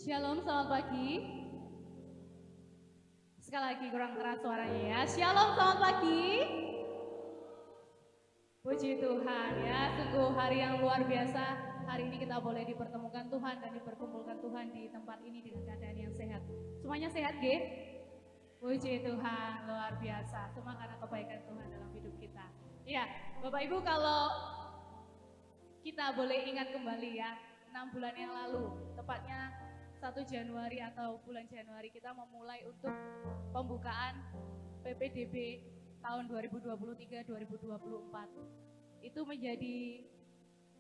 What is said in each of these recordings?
Shalom, selamat pagi. Sekali lagi kurang keras suaranya ya. Shalom, selamat pagi. Puji Tuhan ya, sungguh hari yang luar biasa. Hari ini kita boleh dipertemukan Tuhan dan diperkumpulkan Tuhan di tempat ini dengan keadaan yang sehat. Semuanya sehat, G? Puji Tuhan, luar biasa. Semua karena kebaikan Tuhan dalam hidup kita. Iya, Bapak Ibu, kalau kita boleh ingat kembali ya, 6 bulan yang lalu, tepatnya 1 Januari atau bulan Januari kita memulai untuk pembukaan PPDB tahun 2023-2024. Itu menjadi,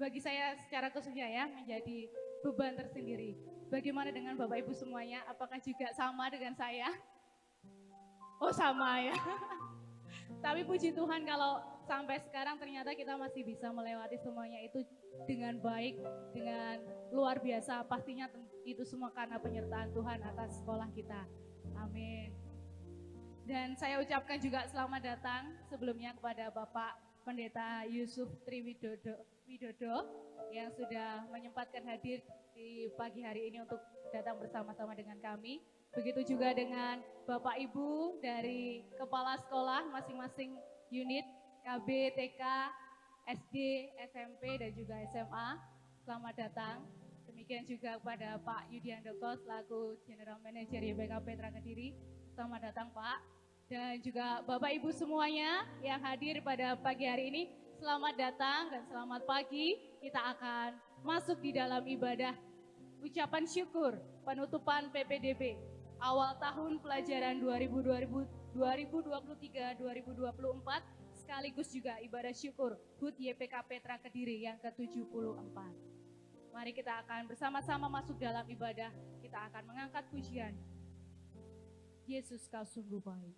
bagi saya secara khususnya ya, menjadi beban tersendiri. Bagaimana dengan Bapak Ibu semuanya? Apakah juga sama dengan saya? Oh sama ya. Tapi puji Tuhan kalau sampai sekarang ternyata kita masih bisa melewati semuanya itu dengan baik, dengan luar biasa. Pastinya itu semua karena penyertaan Tuhan atas sekolah kita. Amin. Dan saya ucapkan juga selamat datang sebelumnya kepada Bapak Pendeta Yusuf Triwidodo yang sudah menyempatkan hadir di pagi hari ini untuk datang bersama-sama dengan kami. Begitu juga dengan Bapak Ibu dari kepala sekolah masing-masing unit KB, TK, SD, SMP, dan juga SMA. Selamat datang. Demikian juga kepada Pak Yudiandoko selaku General Manager YBK Petra Kediri. Selamat datang Pak. Dan juga Bapak Ibu semuanya yang hadir pada pagi hari ini. Selamat datang dan selamat pagi. Kita akan masuk di dalam ibadah ucapan syukur penutupan PPDB. Awal tahun pelajaran 2023-2024 sekaligus juga ibadah syukur HUT YPK Petra Kediri yang ke-74. Mari kita akan bersama-sama masuk dalam ibadah, kita akan mengangkat pujian. Yesus kau sungguh baik.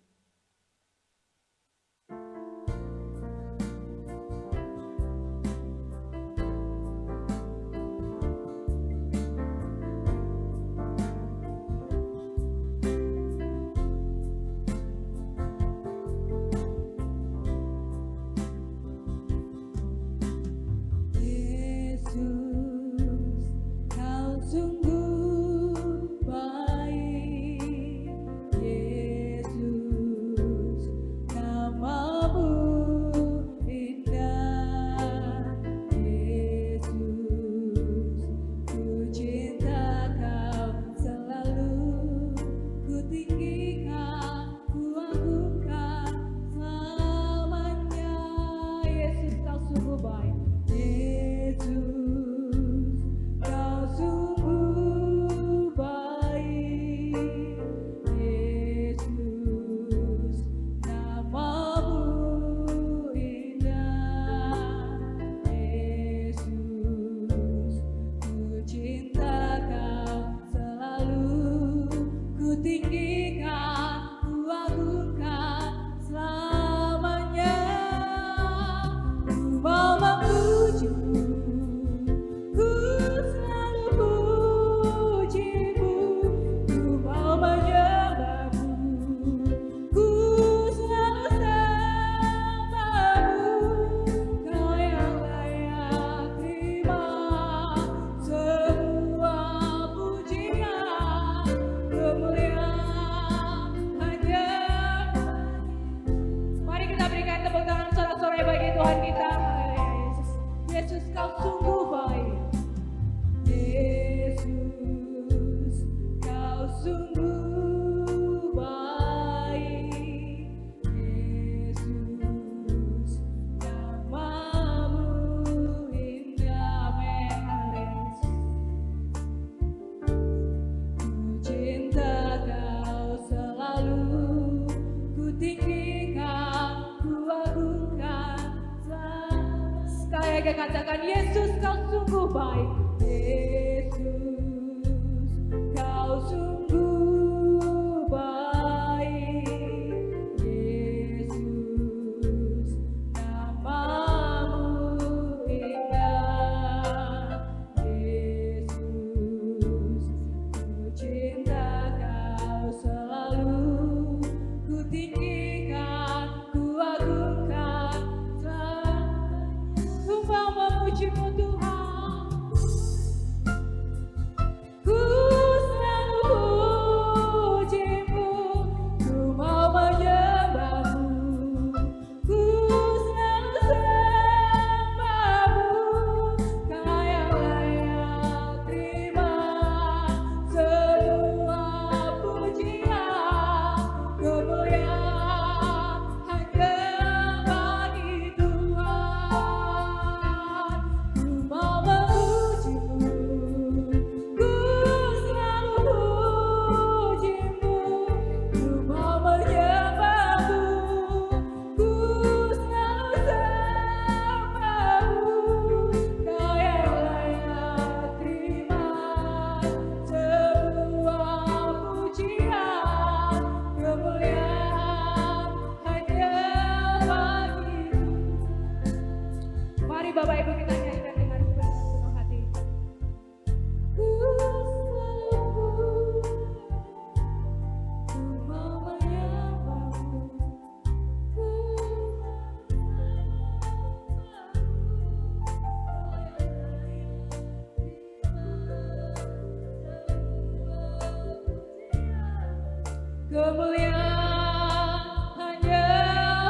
Katakan Yesus kau sungguh baik. Yesus kau sungguh baik. Yesus namamu indah. Yesus ku cinta kau selalu. Ku tinggikan, ku agungkan. Memujimu Tuhan. Bapak Ibu kita nyanyikan dengan penuh hati. Kemuliaan hanya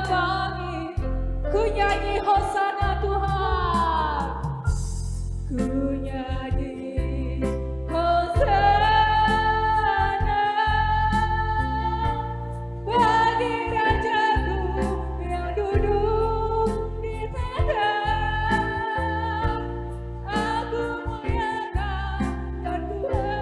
bagi ku nyanyi hosana Tuhan, ku nyanyi hosana bagi Rajaku yang duduk di tata. Aku muliakan dan Tuhan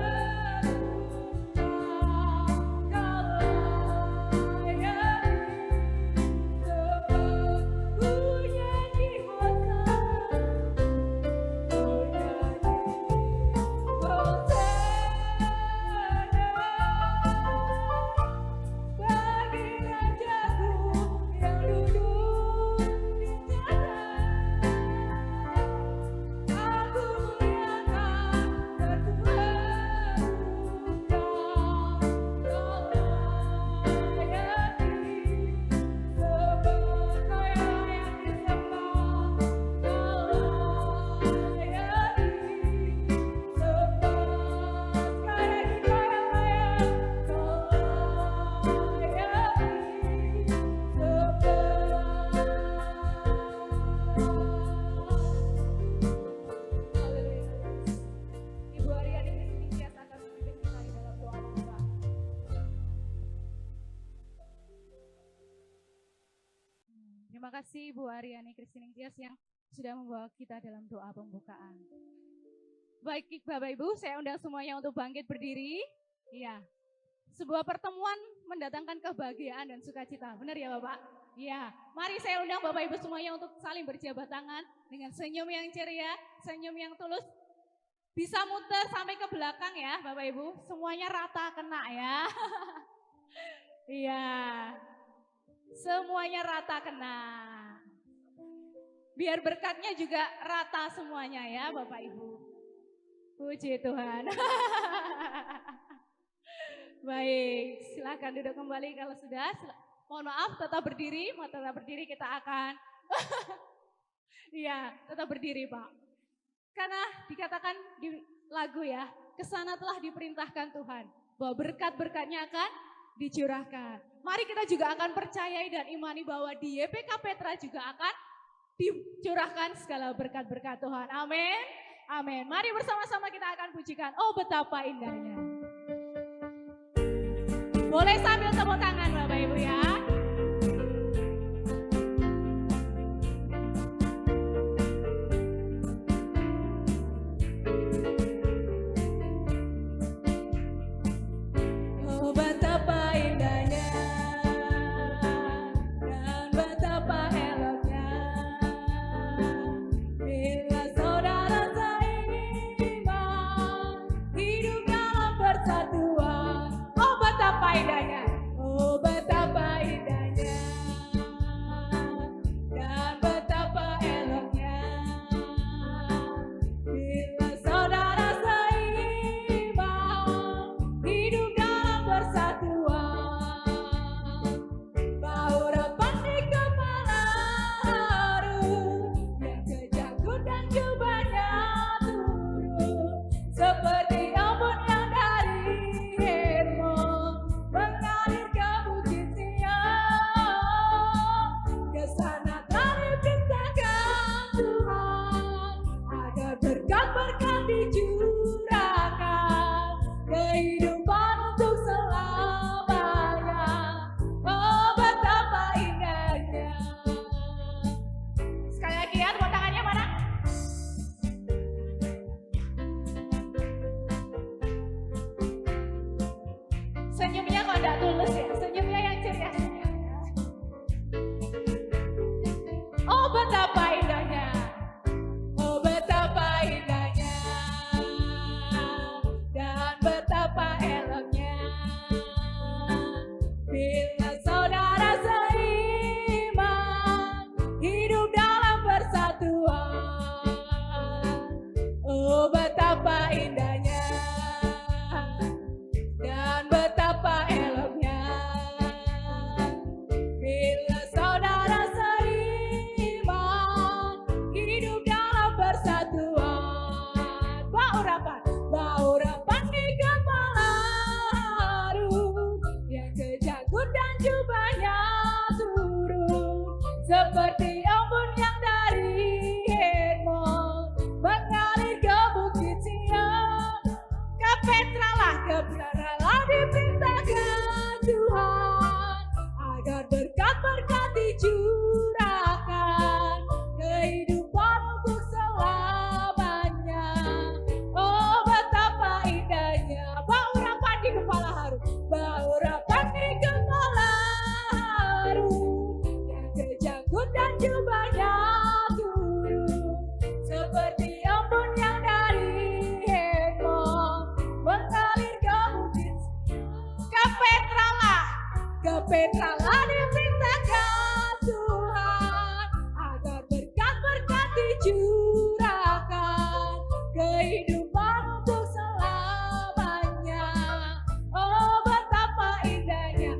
Terima kasih Bu Aryani Christine Tias yang sudah membawa kita dalam doa pembukaan. Baik Bapak Ibu, saya undang semuanya untuk bangkit berdiri. Iya. Sebuah pertemuan mendatangkan kebahagiaan dan sukacita. Benar ya Bapak? Iya. Mari saya undang Bapak Ibu semuanya untuk saling berjabat tangan dengan senyum yang ceria, senyum yang tulus. Bisa muter sampai ke belakang ya Bapak Ibu. Semuanya rata kena ya. Iya. Semuanya rata kena. Biar berkatnya juga rata semuanya ya Bapak Ibu. Puji Tuhan. Baik, silakan duduk kembali kalau sudah. Mohon maaf, tetap berdiri kita akan. Iya, tetap berdiri Pak. Karena dikatakan di lagu ya, kesana telah diperintahkan Tuhan bahwa berkat-berkatnya akan dicurahkan. Mari kita juga akan percayai dan imani bahwa di YPK Petra juga akan dicurahkan segala berkat-berkat Tuhan. Amin. Amin. Mari bersama-sama kita akan pujikan. Oh betapa indahnya. Boleh sambil tepuk tangan Bapak Ibu ya. Senyumnya kok enggak tulus ya, senyumnya yang ceria. Oh betapa indahnya, oh betapa indahnya, dan betapa eloknya, bila saudara seiman, hidup dalam persatuan. seperti embun yang dari Hermon mengalir ke bukit Sion. Kepetralah diperintahkan Tuhan agar berkat-berkat dicurahkan kehidupan untuk selamanya. Oh betapa indahnya bau urapan di kepala Harun, bau urapan di kepala Harun, yang kejanggut dan jubahnya turun seperti embun yang dari Hermon mengalir ke bukit. Kepetralah diperintahkan Tuhan agar berkat-berkat dicurahkan kehidupan untuk selamanya. Oh betapa indahnya.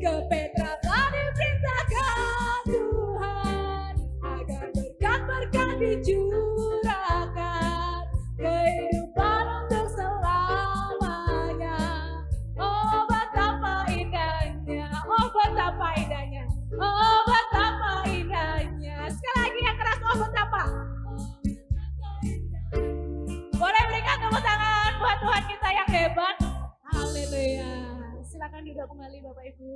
Kepetralah diperintahkan Tuhan agar berkat-berkat dicurahkan kehidupan untuk selamanya. Oh betapa indahnya, oh betapa indahnya, oh betapa indahnya. Sekali lagi yang keras, oh betapa. Boleh berikan tepuk tangan buat Tuhan kita yang hebat. Haleluya. Silakan duduk kembali Bapak Ibu.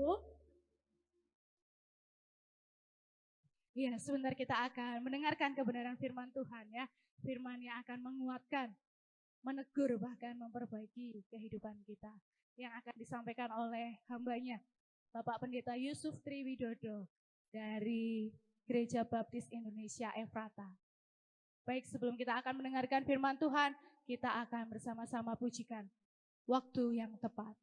Ya, sebentar kita akan mendengarkan kebenaran firman Tuhan ya. Firman yang akan menguatkan, menegur, bahkan memperbaiki kehidupan kita. Yang akan disampaikan oleh hambanya, Bapak Pendeta Yusuf Triwidodo dari Gereja Baptis Indonesia Efrata. Baik, sebelum kita akan mendengarkan firman Tuhan, kita akan bersama-sama pujikan waktu yang tepat.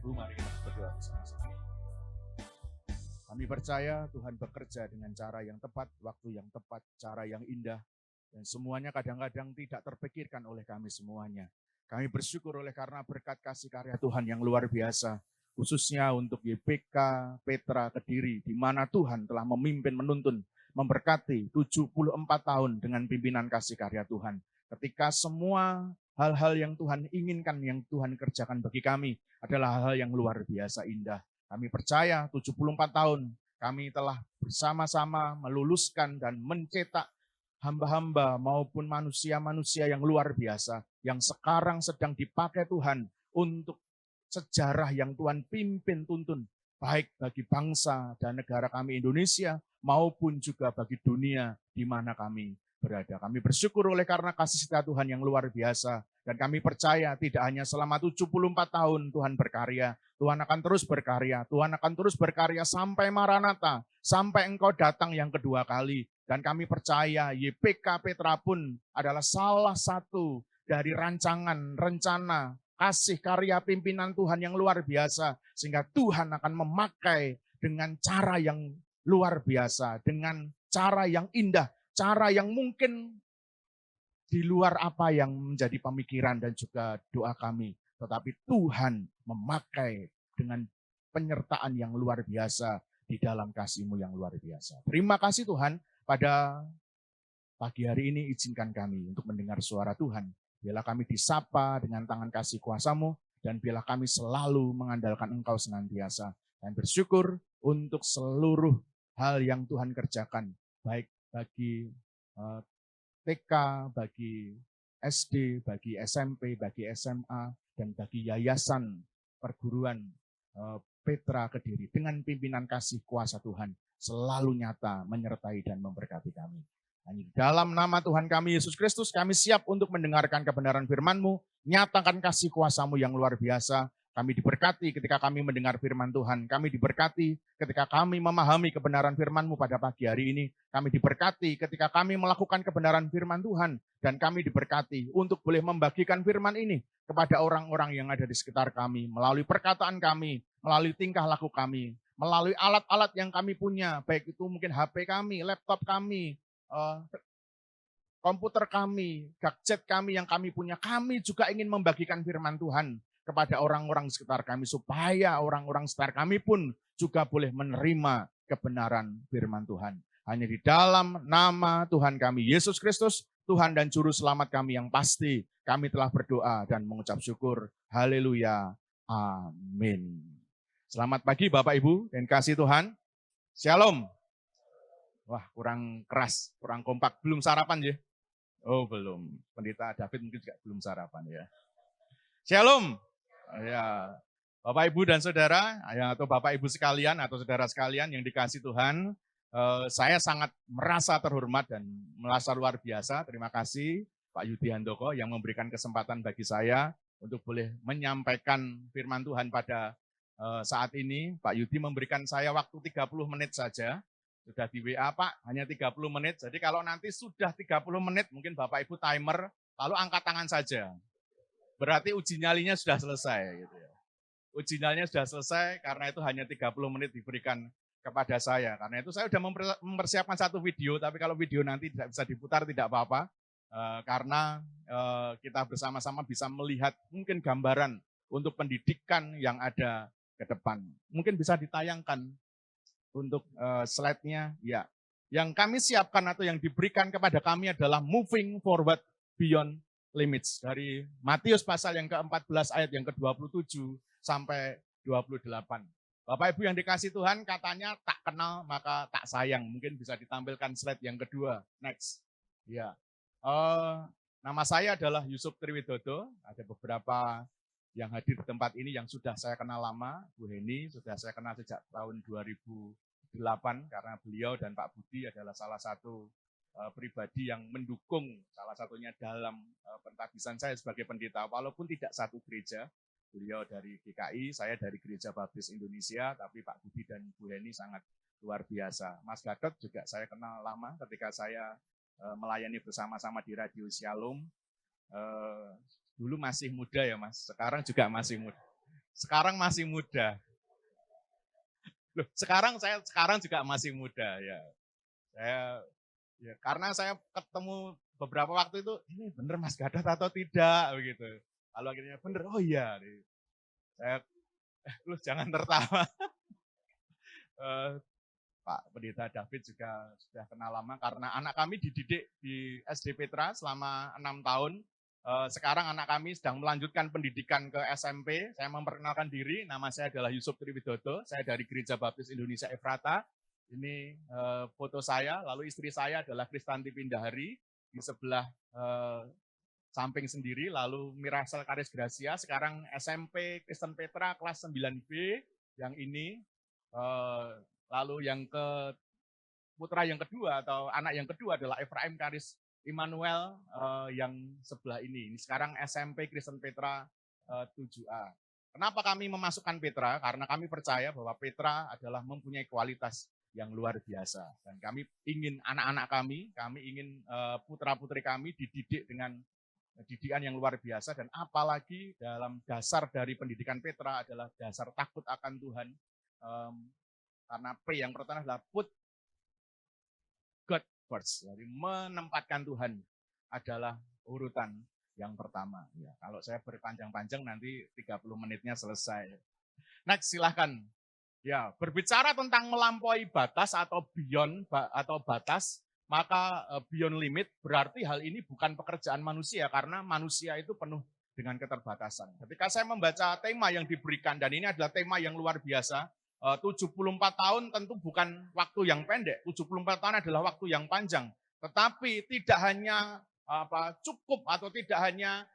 Ibu, mari kita berdoa bersama-sama. Kami percaya Tuhan bekerja dengan cara yang tepat, waktu yang tepat, cara yang indah, dan semuanya kadang-kadang tidak terpikirkan oleh kami semuanya. Kami bersyukur oleh karena berkat kasih karya Tuhan yang luar biasa, khususnya untuk YPK Petra Kediri, di mana Tuhan telah memimpin, menuntun, memberkati 74 tahun dengan pimpinan kasih karya Tuhan. Ketika semua hal-hal yang Tuhan inginkan, yang Tuhan kerjakan bagi kami adalah hal-hal yang luar biasa indah. Kami percaya 74 tahun kami telah bersama-sama meluluskan dan mencetak hamba-hamba maupun manusia-manusia yang luar biasa yang sekarang sedang dipakai Tuhan untuk sejarah yang Tuhan pimpin tuntun baik bagi bangsa dan negara kami Indonesia maupun juga bagi dunia di mana kami berada. Kami bersyukur oleh karena kasih setia Tuhan yang luar biasa dan kami percaya tidak hanya selama 74 tahun Tuhan berkarya, Tuhan akan terus berkarya, Tuhan akan terus berkarya sampai Maranatha, sampai Engkau datang yang kedua kali. Dan kami percaya YPK Petra pun adalah salah satu dari rancangan, rencana, kasih karya pimpinan Tuhan yang luar biasa. Sehingga Tuhan akan memakai dengan cara yang luar biasa, dengan cara yang indah, cara yang mungkin di luar apa yang menjadi pemikiran dan juga doa kami. Tetapi Tuhan memakai dengan penyertaan yang luar biasa di dalam kasih-Mu yang luar biasa. Terima kasih Tuhan, pada pagi hari ini izinkan kami untuk mendengar suara Tuhan. Biarlah kami disapa dengan tangan kasih kuasa-Mu dan biarlah kami selalu mengandalkan Engkau senantiasa. Dan bersyukur untuk seluruh hal yang Tuhan kerjakan, baik bagi TK, bagi SD, bagi SMP, bagi SMA, dan bagi yayasan perguruan Petra Kediri dengan pimpinan kasih kuasa Tuhan selalu nyata, menyertai dan memberkati kami. Hanya di dalam nama Tuhan kami Yesus Kristus kami siap untuk mendengarkan kebenaran firman-Mu, nyatakan kasih kuasa-Mu yang luar biasa. Kami diberkati ketika kami mendengar firman Tuhan. Kami diberkati ketika kami memahami kebenaran firman-Mu pada pagi hari ini. Kami diberkati ketika kami melakukan kebenaran firman Tuhan. Dan kami diberkati untuk boleh membagikan firman ini kepada orang-orang yang ada di sekitar kami. Melalui perkataan kami, melalui tingkah laku kami, melalui alat-alat yang kami punya. Baik itu mungkin HP kami, laptop kami, komputer kami, gadget kami yang kami punya. Kami juga ingin membagikan firman Tuhan kepada orang-orang sekitar kami, supaya orang-orang sekitar kami pun juga boleh menerima kebenaran firman Tuhan. Hanya di dalam nama Tuhan kami, Yesus Kristus, Tuhan dan Juru Selamat kami yang pasti, kami telah berdoa dan mengucap syukur. Haleluya. Amin. Selamat pagi Bapak Ibu dan kasih Tuhan. Shalom. Wah, kurang keras, kurang kompak. Belum sarapan ya? Oh, belum. Pendeta David mungkin juga belum sarapan ya. Shalom. Ya, Bapak Ibu dan Saudara, atau Bapak Ibu sekalian atau saudara sekalian yang dikasih Tuhan, saya sangat merasa terhormat dan merasa luar biasa. Terima kasih Pak Yudi Handoko yang memberikan kesempatan bagi saya untuk boleh menyampaikan firman Tuhan pada saat ini. Pak Yudi memberikan saya waktu 30 menit saja. Sudah di WA Pak, hanya 30 menit. Jadi kalau nanti sudah 30 menit, mungkin Bapak Ibu timer, lalu angkat tangan saja. Berarti uji nyalinya sudah selesai. Gitu ya. Uji nyalinya sudah selesai karena itu hanya 30 menit diberikan kepada saya. Karena itu saya sudah mempersiapkan satu video, tapi kalau video nanti tidak bisa diputar tidak apa-apa. Karena kita bersama-sama bisa melihat mungkin gambaran untuk pendidikan yang ada ke depan. Mungkin bisa ditayangkan untuk slide-nya. Ya. Yang kami siapkan atau yang diberikan kepada kami adalah moving forward beyond limits, dari Matius pasal yang ke-14 ayat yang ke-27 sampai 28. Bapak Ibu yang dikasih Tuhan, katanya tak kenal maka tak sayang. Mungkin bisa ditampilkan slide yang kedua. Next. Ya. Nama saya adalah Yusuf Triwidodo. Ada beberapa yang hadir di tempat ini yang sudah saya kenal lama. Bu Heni sudah saya kenal sejak tahun 2008 karena beliau dan Pak Budi adalah salah satu pribadi yang mendukung salah satunya dalam pentabisan saya sebagai pendeta, walaupun tidak satu gereja. Beliau dari GKI, saya dari Gereja Baptis Indonesia, tapi Pak Budi dan Bu Heni sangat luar biasa. Mas Gatot juga saya kenal lama ketika saya melayani bersama-sama di Radio Shalom. Dulu masih muda ya Mas, sekarang juga masih muda. sekarang masih muda. Loh, sekarang juga masih muda ya. Karena saya ketemu beberapa waktu itu, ini bener Mas Gatot atau tidak begitu. Lalu akhirnya bener, oh iya. Saya, lu jangan tertawa. Pak Pendeta David juga sudah kenal lama karena anak kami dididik di SD Petra selama 6 tahun. Sekarang anak kami sedang melanjutkan pendidikan ke SMP. Saya memperkenalkan diri, nama saya adalah Yusuf Triwidodo, saya dari Gereja Baptis Indonesia Efrata. Ini foto saya, lalu istri saya adalah Kristanti Pindahari, di sebelah samping sendiri, lalu Mirasel Karis Gracia, sekarang SMP Kristen Petra kelas 9B, yang ini. Lalu yang putra yang kedua atau anak yang kedua adalah Efraim Karis Immanuel yang sebelah ini. Ini sekarang SMP Kristen Petra 7A. Kenapa kami memasukkan Petra? Karena kami percaya bahwa Petra adalah mempunyai kualitas yang luar biasa. Dan kami ingin anak-anak kami ingin putra-putri kami dididik dengan didikan yang luar biasa. Dan apalagi dalam dasar dari pendidikan Petra adalah dasar takut akan Tuhan. Karena P yang pertama adalah put God first. Jadi menempatkan Tuhan adalah urutan yang pertama. Ya, kalau saya berpanjang-panjang nanti 30 menitnya selesai. Next, silahkan. Ya, berbicara tentang melampaui batas atau beyond atau batas, maka beyond limit berarti hal ini bukan pekerjaan manusia karena manusia itu penuh dengan keterbatasan. Ketika saya membaca tema yang diberikan dan ini adalah tema yang luar biasa, 74 tahun tentu bukan waktu yang pendek, 74 tahun adalah waktu yang panjang. Tetapi tidak hanya cukup atau tidak hanya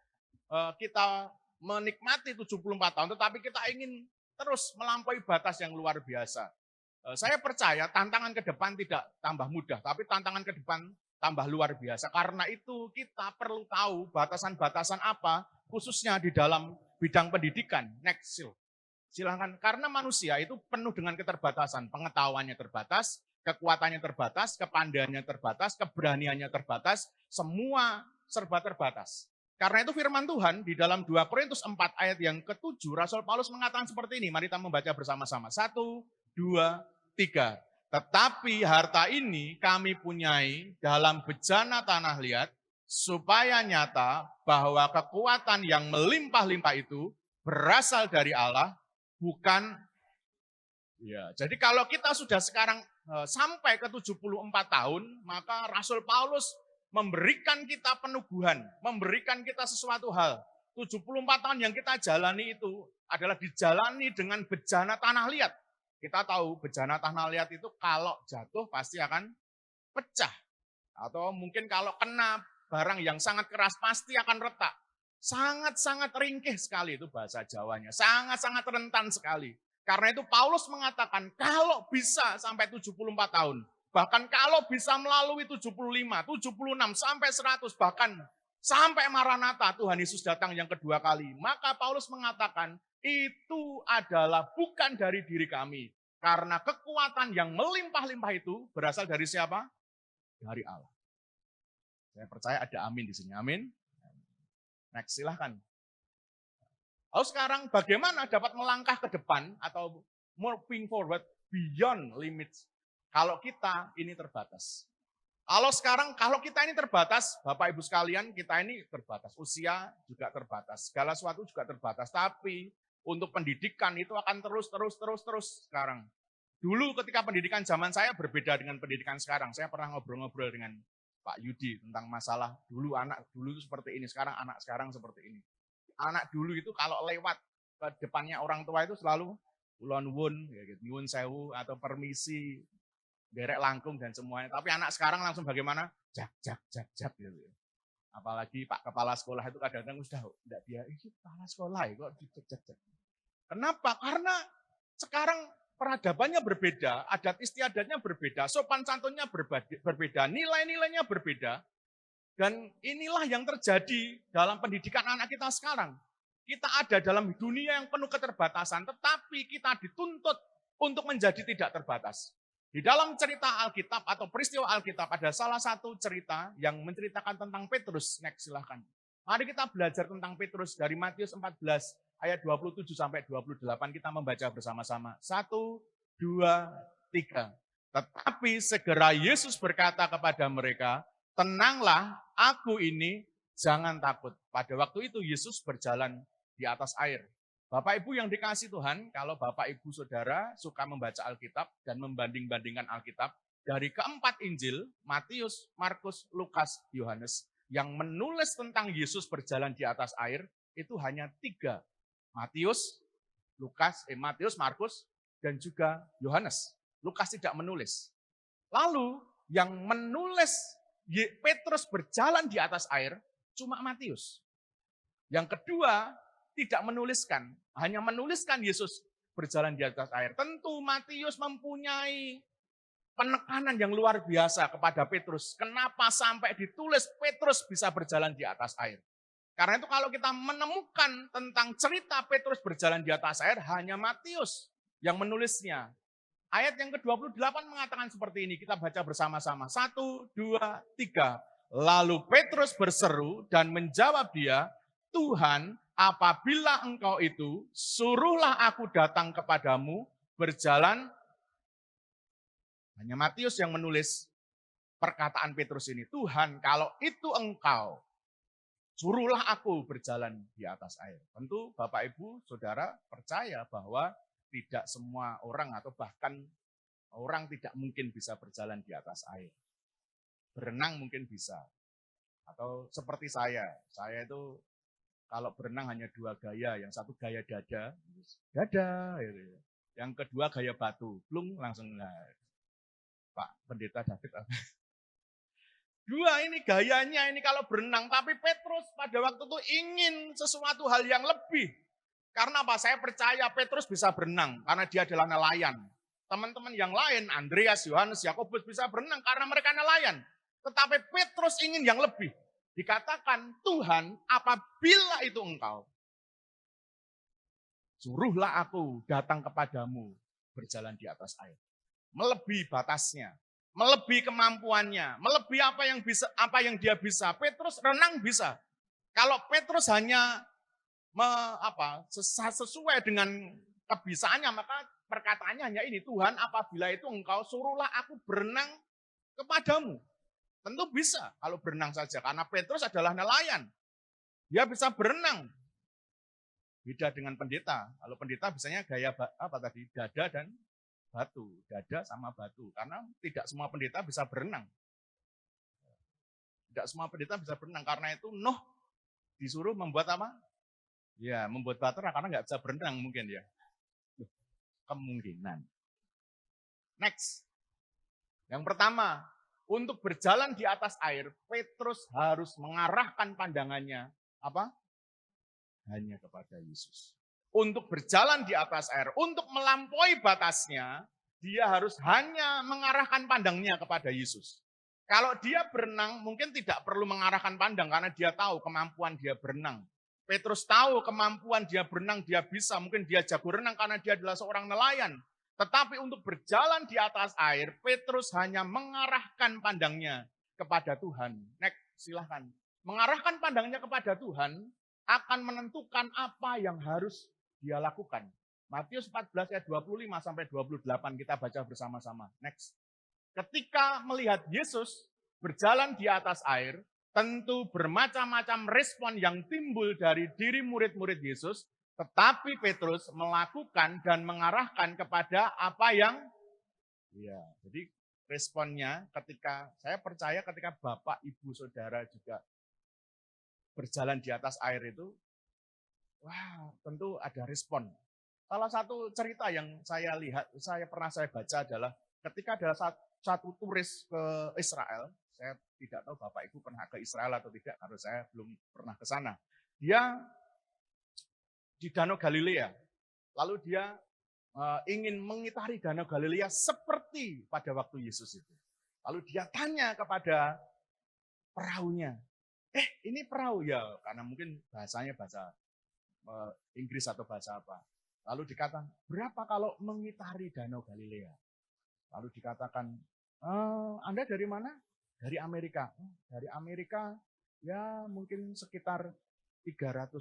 kita menikmati 74 tahun, tetapi kita ingin terus melampaui batas yang luar biasa. Saya percaya tantangan ke depan tidak tambah mudah, tapi tantangan ke depan tambah luar biasa. Karena itu kita perlu tahu batasan-batasan apa, khususnya di dalam bidang pendidikan. Next, silahkan. Karena manusia itu penuh dengan keterbatasan. Pengetahuannya terbatas, kekuatannya terbatas, kepandaiannya terbatas, keberaniannya terbatas, semua serba terbatas. Karena itu firman Tuhan di dalam 2 Korintus 4 ayat yang ke-7, Rasul Paulus mengatakan seperti ini. Mari kita membaca bersama-sama. 1, 2, 3. Tetapi harta ini kami punyai dalam bejana tanah liat, supaya nyata bahwa kekuatan yang melimpah-limpah itu berasal dari Allah, bukan. Ya, jadi kalau kita sudah sekarang sampai ke 74 tahun, maka Rasul Paulus memberikan kita penubuhan, memberikan kita sesuatu hal. 74 tahun yang kita jalani itu adalah dijalani dengan bejana tanah liat. Kita tahu bejana tanah liat itu kalau jatuh pasti akan pecah. Atau mungkin kalau kena barang yang sangat keras pasti akan retak. Sangat-sangat ringkih sekali itu bahasa Jawanya. Sangat-sangat rentan sekali. Karena itu Paulus mengatakan kalau bisa sampai 74 tahun. Bahkan kalau bisa melalui 75, 76, sampai 100, bahkan sampai Maranatha Tuhan Yesus datang yang kedua kali. Maka Paulus mengatakan itu adalah bukan dari diri kami. Karena kekuatan yang melimpah-limpah itu berasal dari siapa? Dari Allah. Saya percaya ada amin di sini. Amin. Next, silahkan. Lalu sekarang bagaimana dapat melangkah ke depan atau moving forward beyond limits kalau kita ini terbatas. Kalau kita ini terbatas, Bapak Ibu sekalian, kita ini terbatas. Usia juga terbatas, segala sesuatu juga terbatas. Tapi untuk pendidikan itu akan terus sekarang. Dulu ketika pendidikan zaman saya berbeda dengan pendidikan sekarang. Saya pernah ngobrol-ngobrol dengan Pak Yudi tentang masalah dulu anak dulu itu seperti ini, sekarang anak sekarang seperti ini. Anak dulu itu kalau lewat ke depannya orang tua itu selalu ulon wun, ya gitu, nyuwun sewu atau permisi, derek langkung dan semuanya. Tapi anak sekarang langsung bagaimana? Jak gitu. Apalagi Pak Kepala Sekolah itu kadang-kadang sudah enggak dia, ini kepala sekolah ya kok jak. Kenapa? Karena sekarang peradabannya berbeda, adat istiadatnya berbeda, sopan santunnya berbeda, nilai-nilainya berbeda. Dan inilah yang terjadi dalam pendidikan anak kita sekarang. Kita ada dalam dunia yang penuh keterbatasan, tetapi kita dituntut untuk menjadi tidak terbatas. Di dalam cerita Alkitab atau peristiwa Alkitab ada salah satu cerita yang menceritakan tentang Petrus. Next, silahkan. Mari kita belajar tentang Petrus dari Matius 14 ayat 27 sampai 28 kita membaca bersama-sama. 1, 2, 3. Tetapi segera Yesus berkata kepada mereka, tenanglah, aku ini, jangan takut. Pada waktu itu Yesus berjalan di atas air. Bapak Ibu yang dikasih Tuhan, kalau Bapak Ibu Saudara suka membaca Alkitab dan membanding-bandingkan Alkitab, dari keempat Injil, Matius, Markus, Lukas, Yohanes, yang menulis tentang Yesus berjalan di atas air, itu hanya 3. Matius, Markus, dan juga Yohanes. Lukas tidak menulis. Lalu yang menulis Petrus berjalan di atas air, cuma Matius. Yang kedua, tidak menuliskan, hanya menuliskan Yesus berjalan di atas air. Tentu Matius mempunyai penekanan yang luar biasa kepada Petrus. Kenapa sampai ditulis Petrus bisa berjalan di atas air? Karena itu kalau kita menemukan tentang cerita Petrus berjalan di atas air, hanya Matius yang menulisnya. Ayat yang ke-28 mengatakan seperti ini, kita baca bersama-sama. 1, 2, 3. Lalu Petrus berseru dan menjawab dia, Tuhan, apabila engkau itu, suruhlah aku datang kepadamu berjalan. Hanya Matius yang menulis perkataan Petrus ini. Tuhan, kalau itu engkau, suruhlah aku berjalan di atas air. Tentu Bapak Ibu, Saudara percaya bahwa tidak semua orang atau bahkan orang tidak mungkin bisa berjalan di atas air. Berenang mungkin bisa. Atau seperti saya itu kalau berenang hanya 2 gaya, yang satu gaya dada, gitu. Yang kedua gaya batu, plung langsung. Pak Pendeta David. 2 ini gayanya ini kalau berenang, tapi Petrus pada waktu itu ingin sesuatu hal yang lebih. Karena apa? Saya percaya Petrus bisa berenang, karena dia adalah nelayan. Teman-teman yang lain, Andreas, Yohanes, Yakobus bisa berenang karena mereka nelayan. Tetapi Petrus ingin yang lebih. Dikatakan, Tuhan, apabila itu engkau, suruhlah aku datang kepadamu berjalan di atas air. Melebihi batasnya, melebihi kemampuannya, melebihi apa yang dia bisa. Petrus renang bisa. Kalau Petrus hanya sesuai dengan kebisaannya, maka perkataannya hanya ini, Tuhan, apabila itu engkau, suruhlah aku berenang kepadamu. Tentu bisa kalau berenang saja, karena Petrus adalah nelayan. Dia bisa berenang. Beda dengan pendeta. Kalau pendeta biasanya gaya dada dan batu. Dada sama batu. Karena tidak semua pendeta bisa berenang. Tidak semua pendeta bisa berenang. Karena itu Nuh disuruh membuat apa? Ya, membuat bahtera karena nggak bisa berenang mungkin ya. Kemungkinan. Next. Yang pertama, untuk berjalan di atas air, Petrus harus mengarahkan pandangannya apa? Hanya kepada Yesus. Untuk berjalan di atas air, untuk melampaui batasnya, dia harus hanya mengarahkan pandangnya kepada Yesus. Kalau dia berenang, mungkin tidak perlu mengarahkan pandang karena dia tahu kemampuan dia berenang. Petrus tahu kemampuan dia berenang, dia bisa, mungkin dia jago renang karena dia adalah seorang nelayan. Tetapi untuk berjalan di atas air, Petrus hanya mengarahkan pandangnya kepada Tuhan. Next, silahkan. Mengarahkan pandangnya kepada Tuhan akan menentukan apa yang harus dia lakukan. Matius 14 ayat 25 sampai 28 kita baca bersama-sama. Next. Ketika melihat Yesus berjalan di atas air, tentu bermacam-macam respon yang timbul dari diri murid-murid Yesus. Tetapi Petrus melakukan dan mengarahkan kepada apa yang, jadi responnya saya percaya ketika Bapak, Ibu, Saudara juga berjalan di atas air itu, tentu ada respon. Salah satu cerita yang saya pernah baca adalah ketika ada satu turis ke Israel, saya tidak tahu Bapak Ibu pernah ke Israel atau tidak, karena saya belum pernah ke sana. Dia di Danau Galilea. Lalu dia ingin mengitari Danau Galilea seperti pada waktu Yesus itu. Lalu dia tanya kepada perahunya, ini perahu ya, karena mungkin bahasanya bahasa Inggris atau bahasa apa. Lalu dikatakan, berapa kalau mengitari Danau Galilea? Lalu dikatakan, Anda dari mana? Dari Amerika. Dari Amerika ya mungkin sekitar $300.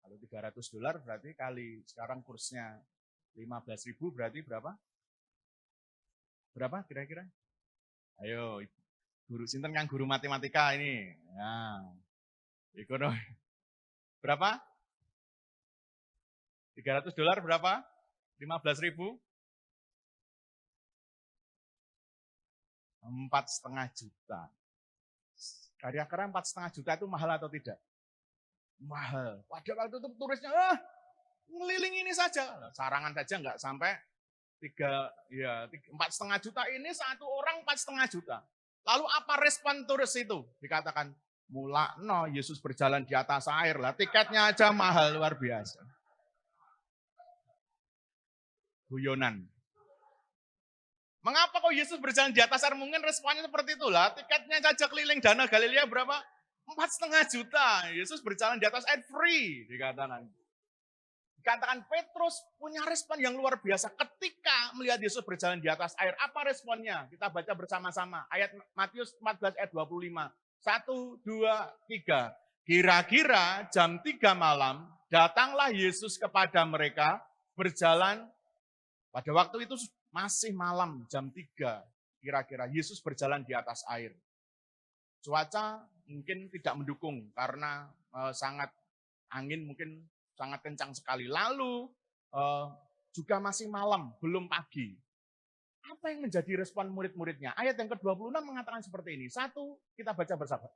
Kalau $300 berarti kali sekarang kursnya 15.000 berarti berapa? Berapa kira-kira? Ayo, guru sinten kan guru matematika ini. Nah, ekonomi. Berapa? $300 berapa? 15.000? 4,5 juta. Kira-kira 4,5 juta itu mahal atau tidak? Mahal. Pada waktu itu turisnya, ngeliling ini saja. Sarangan saja nggak sampai 4,5 juta ini satu orang 4,5 juta. Lalu apa respon turis itu? Dikatakan, mulakno Yesus berjalan di atas air lah. Tiketnya aja mahal luar biasa. Guyonan. Mengapa kok Yesus berjalan di atas air? Mungkin responnya seperti itulah. Tiketnya saja keliling Danau Galilea berapa? 4,5 juta. Yesus berjalan di atas air free, dikatakan. Dikatakan Petrus punya respon yang luar biasa ketika melihat Yesus berjalan di atas air. Apa responnya? Kita baca bersama-sama. Ayat Matius 14 ayat 25. 1, 2, 3. Kira-kira jam 3 malam, datanglah Yesus kepada mereka berjalan. Pada waktu itu masih malam, jam 3 kira-kira. Yesus berjalan di atas air. Cuaca mungkin tidak mendukung karena sangat angin mungkin sangat kencang sekali. Lalu juga masih malam, belum pagi. Apa yang menjadi respon murid-muridnya? Ayat yang ke-26 mengatakan seperti ini. 1, kita baca bersama.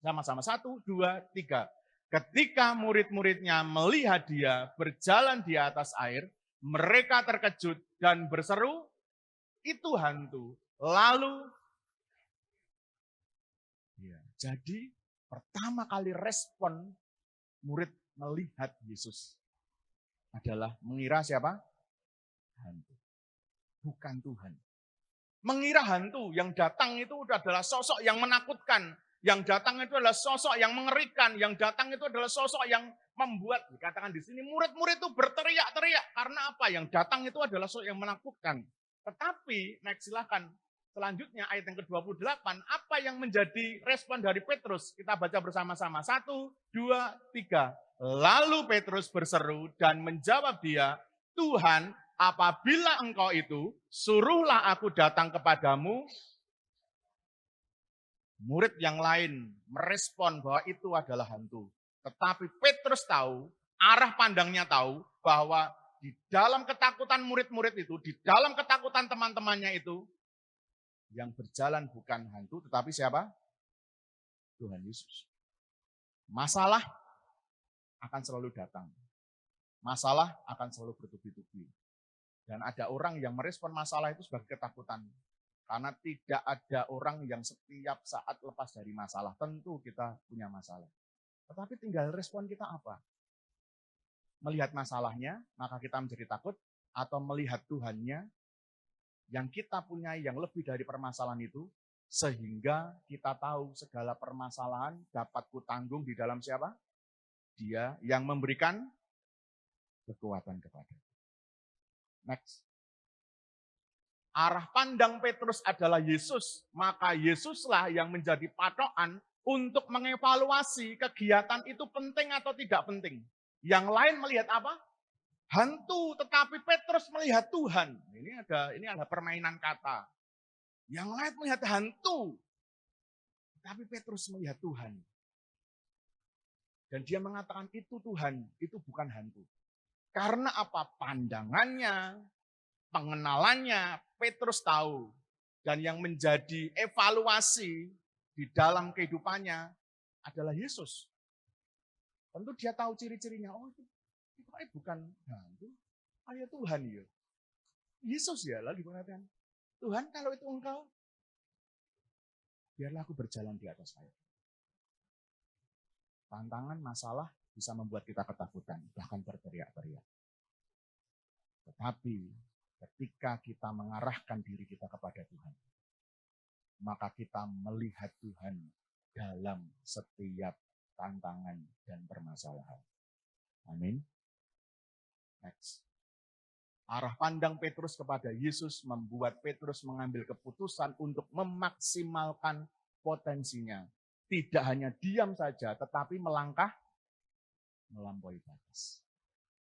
Sama-sama. 1, 2, 3. Ketika murid-muridnya melihat dia berjalan di atas air, mereka terkejut dan berseru, itu hantu. Lalu, jadi pertama kali respon murid melihat Yesus adalah mengira siapa? Hantu. Bukan Tuhan. Mengira hantu, yang datang itu adalah sosok yang menakutkan. Yang datang itu adalah sosok yang mengerikan. Yang datang itu adalah sosok yang membuat, dikatakan di sini, murid-murid itu berteriak-teriak. Karena apa? Yang datang itu adalah sosok yang menakutkan. Tetapi, next silahkan. Selanjutnya ayat yang ke-28, apa yang menjadi respon dari Petrus? Kita baca bersama-sama. 1, 2, 3. Lalu Petrus berseru dan menjawab dia, Tuhan, apabila engkau itu, suruhlah aku datang kepadamu. Murid yang lain merespon bahwa itu adalah hantu. Tetapi Petrus tahu, arah pandangnya tahu bahwa di dalam ketakutan murid-murid itu, di dalam ketakutan teman-temannya itu, yang berjalan bukan hantu, tetapi siapa? Tuhan Yesus. Masalah akan selalu datang. Masalah akan selalu bertubi-tubi. Dan ada orang yang merespon masalah itu sebagai ketakutan. Karena tidak ada orang yang setiap saat lepas dari masalah. Tentu kita punya masalah. Tetapi tinggal respon kita apa? Melihat masalahnya, maka kita menjadi takut. Atau melihat Tuhannya, yang kita punya yang lebih dari permasalahan itu, sehingga kita tahu segala permasalahan dapat kutanggung di dalam siapa? Dia yang memberikan kekuatan kepada. Next. Arah pandang Petrus adalah Yesus, maka Yesuslah yang menjadi patokan untuk mengevaluasi kegiatan itu penting atau tidak penting. Yang lain melihat apa? Hantu, tetapi Petrus melihat Tuhan. Ini ada permainan kata. Yang lain melihat hantu, tapi Petrus melihat Tuhan. Dan dia mengatakan itu Tuhan, itu bukan hantu. Karena apa? Pandangannya, pengenalannya, Petrus tahu. Dan yang menjadi evaluasi di dalam kehidupannya adalah Yesus. Tentu dia tahu ciri-cirinya. Oh, itu bukan hantu, ya Tuhan ya. Yesus ya, lalu dikatakan, Tuhan kalau itu engkau, biarlah aku berjalan di atas air. Tantangan, masalah bisa membuat kita ketakutan, bahkan berteriak-teriak. Tetapi ketika kita mengarahkan diri kita kepada Tuhan, maka kita melihat Tuhan dalam setiap tantangan dan permasalahan. Amin. Next. Arah pandang Petrus kepada Yesus membuat Petrus mengambil keputusan untuk memaksimalkan potensinya. Tidak hanya diam saja, tetapi melangkah melampaui batas.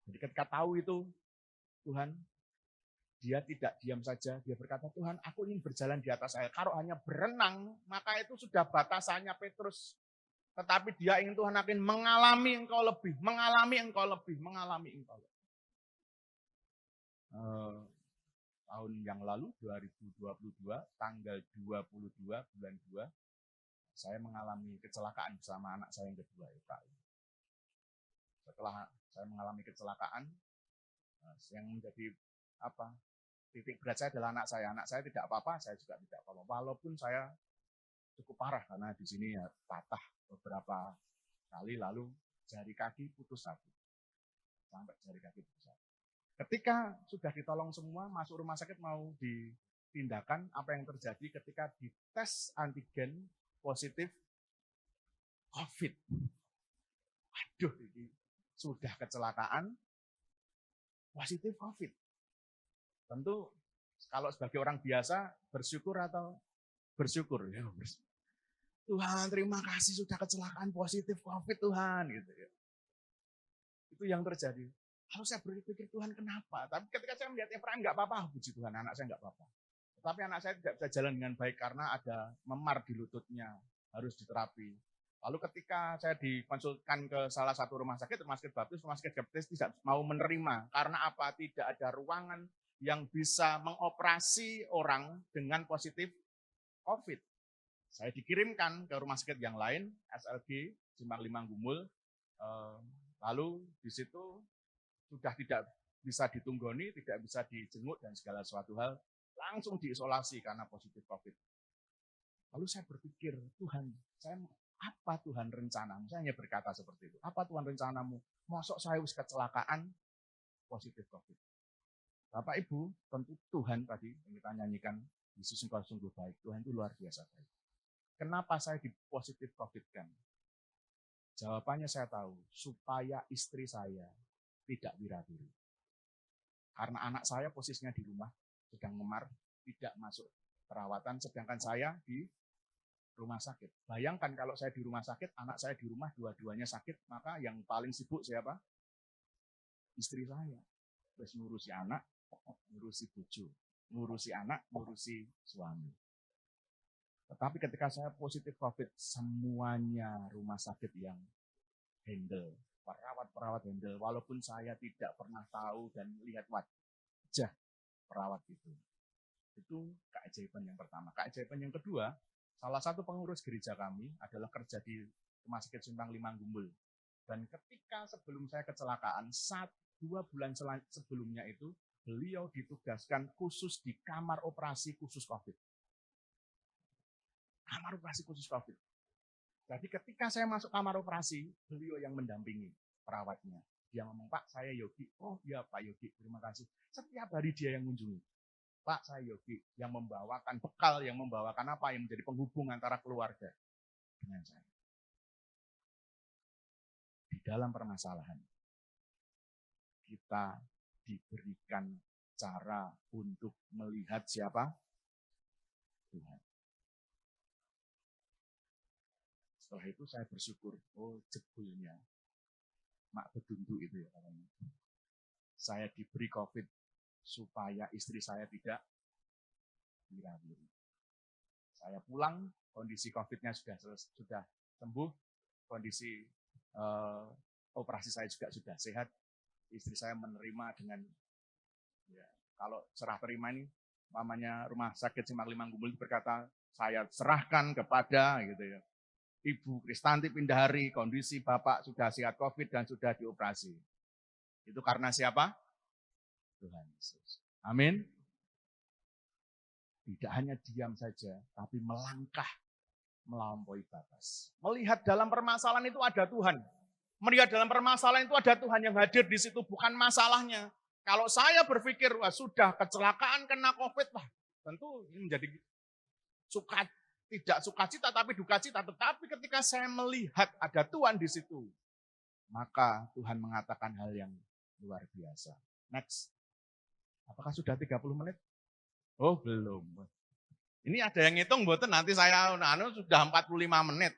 Jadi ketika tahu itu, Tuhan, dia tidak diam saja, dia berkata, Tuhan, aku ingin berjalan di atas air. Kalau hanya berenang, maka itu sudah batasannya Petrus. Tetapi dia ingin Tuhan akan mengalami engkau lebih, mengalami engkau lebih, mengalami engkau lebih. Tahun yang lalu, 2022, tanggal 22 bulan 2, saya mengalami kecelakaan bersama anak saya yang kedua. Setelah saya mengalami kecelakaan, yang menjadi titik berat saya adalah anak saya. Anak saya tidak apa-apa, saya juga tidak apa-apa. Walaupun saya cukup parah karena di sini ya patah beberapa kali, lalu jari kaki putus satu. Sampai jari kaki putus satu. Ketika sudah ditolong semua, masuk rumah sakit mau dipindahkan, apa yang terjadi ketika dites antigen positif COVID. Waduh, ini sudah kecelakaan, positif COVID. Tentu kalau sebagai orang biasa bersyukur atau bersyukur ya. Tuhan, terima kasih sudah kecelakaan positif COVID Tuhan gitu ya. Itu yang terjadi. Lalu saya berpikir Tuhan kenapa? Tapi ketika saya melihat Efraim nggak apa-apa, puji Tuhan anak saya nggak apa-apa. Tetapi anak saya tidak bisa jalan dengan baik karena ada memar di lututnya, harus diterapi. Lalu ketika saya dikonsultkan ke salah satu rumah sakit baptis tidak mau menerima. Karena apa? Tidak ada ruangan yang bisa mengoperasi orang dengan positif COVID. Saya dikirimkan ke rumah sakit yang lain, SLG, Simpang 5 Gumul. Lalu di situ sudah tidak bisa ditunggoni, tidak bisa dijenguk dan segala suatu hal, langsung diisolasi karena positif COVID. Lalu saya berpikir, Tuhan, apa Tuhan rencanamu? Saya hanya berkata seperti itu. Apa Tuhan rencanamu? Mosok saya wis kecelakaan positif COVID. Bapak Ibu, tentu Tuhan tadi yang kita nyanyikan, Yesus engkau sungguh baik. Tuhan itu luar biasa baik. Kenapa saya positif COVID-kan? Jawabannya saya tahu, supaya istri saya tidak wira-wiri. Karena anak saya posisinya di rumah, sedang memar, tidak masuk perawatan, sedangkan saya di rumah sakit. Bayangkan kalau saya di rumah sakit, anak saya di rumah, dua-duanya sakit, maka yang paling sibuk siapa? Istri saya. Terus ngurusi anak, ngurusi bojo, ngurusi anak, ngurusi suami. Tetapi ketika saya positif COVID, semuanya rumah sakit yang handle. Perawat-perawat handle, walaupun saya tidak pernah tahu dan lihat wajah perawat itu. Itu keajaiban yang pertama. Keajaiban yang kedua, salah satu pengurus gereja kami adalah kerja di Rumah Sakit Simpang 5 Gumul. Dan ketika sebelum saya kecelakaan, 2 bulan sebelumnya itu, beliau ditugaskan khusus di kamar operasi khusus COVID. Kamar operasi khusus COVID. Jadi ketika saya masuk kamar operasi, beliau yang mendampingi perawatnya. Dia ngomong, Pak, saya Yogi. Oh iya Pak Yogi, terima kasih. Setiap hari dia yang mengunjungi. Pak, saya Yogi, yang membawakan bekal, yang membawakan apa, yang menjadi penghubung antara keluarga dengan saya. Di dalam permasalahan, kita diberikan cara untuk melihat siapa? Tuhan. Setelah itu saya bersyukur, oh jebulnya mak bedundu itu ya katanya. Saya diberi COVID supaya istri saya tidak wira-wiri. Saya pulang, kondisi COVID-nya sudah sembuh, kondisi operasi saya juga sudah sehat. Istri saya menerima dengan, ya, kalau serah terima ini, namanya Rumah Sakit Simpang 5 Gumul berkata, saya serahkan kepada gitu ya. Ibu Kristanti Pindahari, kondisi Bapak sudah sehat COVID dan sudah dioperasi. Itu karena siapa? Tuhan Yesus. Amin. Tidak hanya diam saja, tapi melangkah melampaui batas. Melihat dalam permasalahan itu ada Tuhan. Melihat dalam permasalahan itu ada Tuhan yang hadir di situ, bukan masalahnya. Kalau saya berpikir, wah sudah kecelakaan kena COVID, wah tentu ini menjadi tidak sukacita tapi dukacita. Tetapi ketika saya melihat ada Tuhan di situ, maka Tuhan mengatakan hal yang luar biasa. Next. Apakah sudah 30 menit? Oh, belum. Ini ada yang ngitung, mboten nanti saya sudah 45 menit.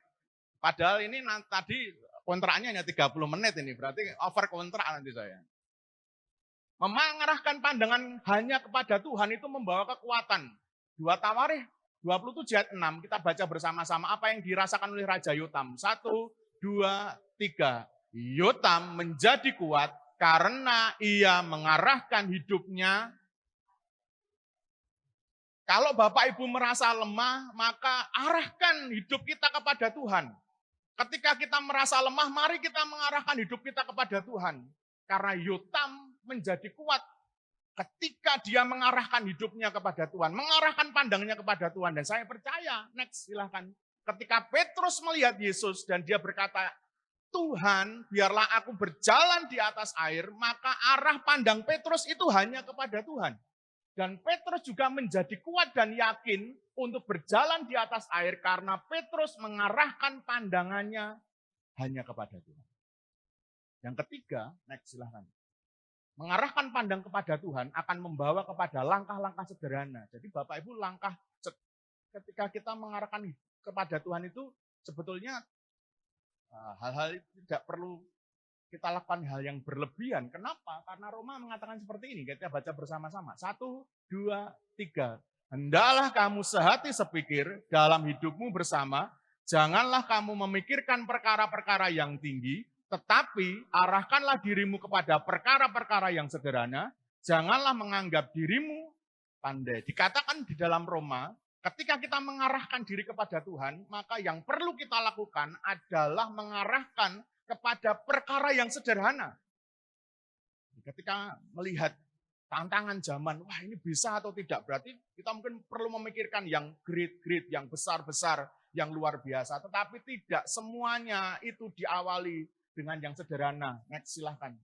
Padahal ini tadi kontraknya hanya 30 menit ini, berarti over kontrak nanti saya. Mengarahkan pandangan hanya kepada Tuhan itu membawa kekuatan. 2 Tawarikh 27 ayat 6, kita baca bersama-sama apa yang dirasakan oleh Raja Yotam. 1, 2, 3. Yotam menjadi kuat karena ia mengarahkan hidupnya. Kalau Bapak Ibu merasa lemah, maka arahkan hidup kita kepada Tuhan. Ketika kita merasa lemah, mari kita mengarahkan hidup kita kepada Tuhan. Karena Yotam menjadi kuat ketika dia mengarahkan hidupnya kepada Tuhan, mengarahkan pandangnya kepada Tuhan. Dan saya percaya, next silahkan. Ketika Petrus melihat Yesus dan dia berkata, Tuhan, biarlah aku berjalan di atas air, maka arah pandang Petrus itu hanya kepada Tuhan. Dan Petrus juga menjadi kuat dan yakin untuk berjalan di atas air karena Petrus mengarahkan pandangannya hanya kepada Tuhan. Yang ketiga, next silahkan. Mengarahkan pandang kepada Tuhan akan membawa kepada langkah-langkah sederhana. Jadi Bapak Ibu, langkah ketika kita mengarahkan kepada Tuhan itu sebetulnya hal-hal itu tidak perlu kita lakukan hal yang berlebihan. Kenapa? Karena Roma mengatakan seperti ini. Kita baca bersama-sama. 1, 2, 3. Hendaklah kamu sehati sepikir dalam hidupmu bersama. Janganlah kamu memikirkan perkara-perkara yang tinggi, tetapi arahkanlah dirimu kepada perkara-perkara yang sederhana. Janganlah menganggap dirimu pandai. Dikatakan di dalam Roma, ketika kita mengarahkan diri kepada Tuhan, maka yang perlu kita lakukan adalah mengarahkan kepada perkara yang sederhana. Ketika melihat tantangan zaman, wah ini bisa atau tidak, berarti kita mungkin perlu memikirkan yang great-great, yang besar-besar, yang luar biasa. Tetapi tidak semuanya itu diawali dengan yang sederhana. Next, silahkan.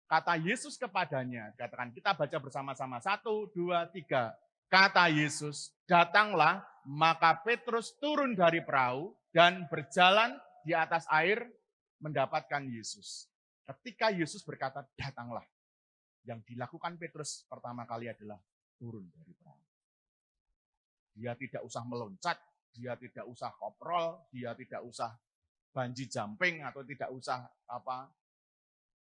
Kata Yesus kepadanya, katakan kita baca bersama-sama. 1, 2, 3. Kata Yesus, datanglah, maka Petrus turun dari perahu dan berjalan di atas air mendapatkan Yesus. Ketika Yesus berkata, datanglah. Yang dilakukan Petrus pertama kali adalah turun dari perahu. Dia tidak usah meloncat, dia tidak usah koprol, dia tidak usah bungee jumping atau tidak usah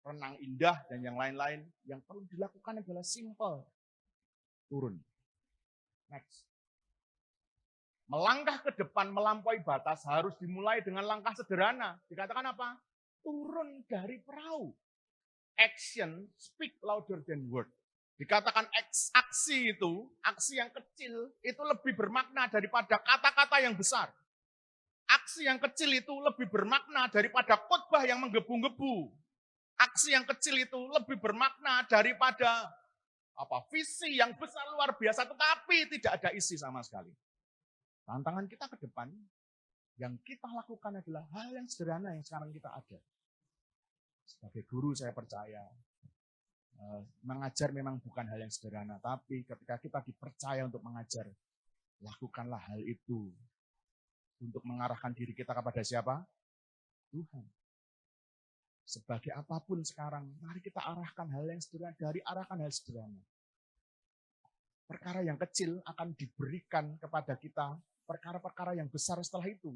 renang indah dan yang lain-lain. Yang perlu dilakukan adalah simple. Turun. Next. Melangkah ke depan melampaui batas harus dimulai dengan langkah sederhana. Dikatakan apa? Turun dari perahu. Action speak louder than word. Dikatakan aksi itu, aksi yang kecil itu lebih bermakna daripada kata-kata yang besar. Aksi yang kecil itu lebih bermakna daripada khotbah yang menggebu-gebu. Aksi yang kecil itu lebih bermakna daripada visi yang besar luar biasa, tetapi tidak ada isi sama sekali. Tantangan kita ke depan, yang kita lakukan adalah hal yang sederhana yang sekarang kita ada. Sebagai guru saya percaya, mengajar memang bukan hal yang sederhana, tapi ketika kita dipercaya untuk mengajar, lakukanlah hal itu. Untuk mengarahkan diri kita kepada siapa? Tuhan. Sebagai apapun sekarang, mari kita arahkan hal yang sederhana, arahkan hal sederhana. Perkara yang kecil akan diberikan kepada kita, perkara-perkara yang besar setelah itu.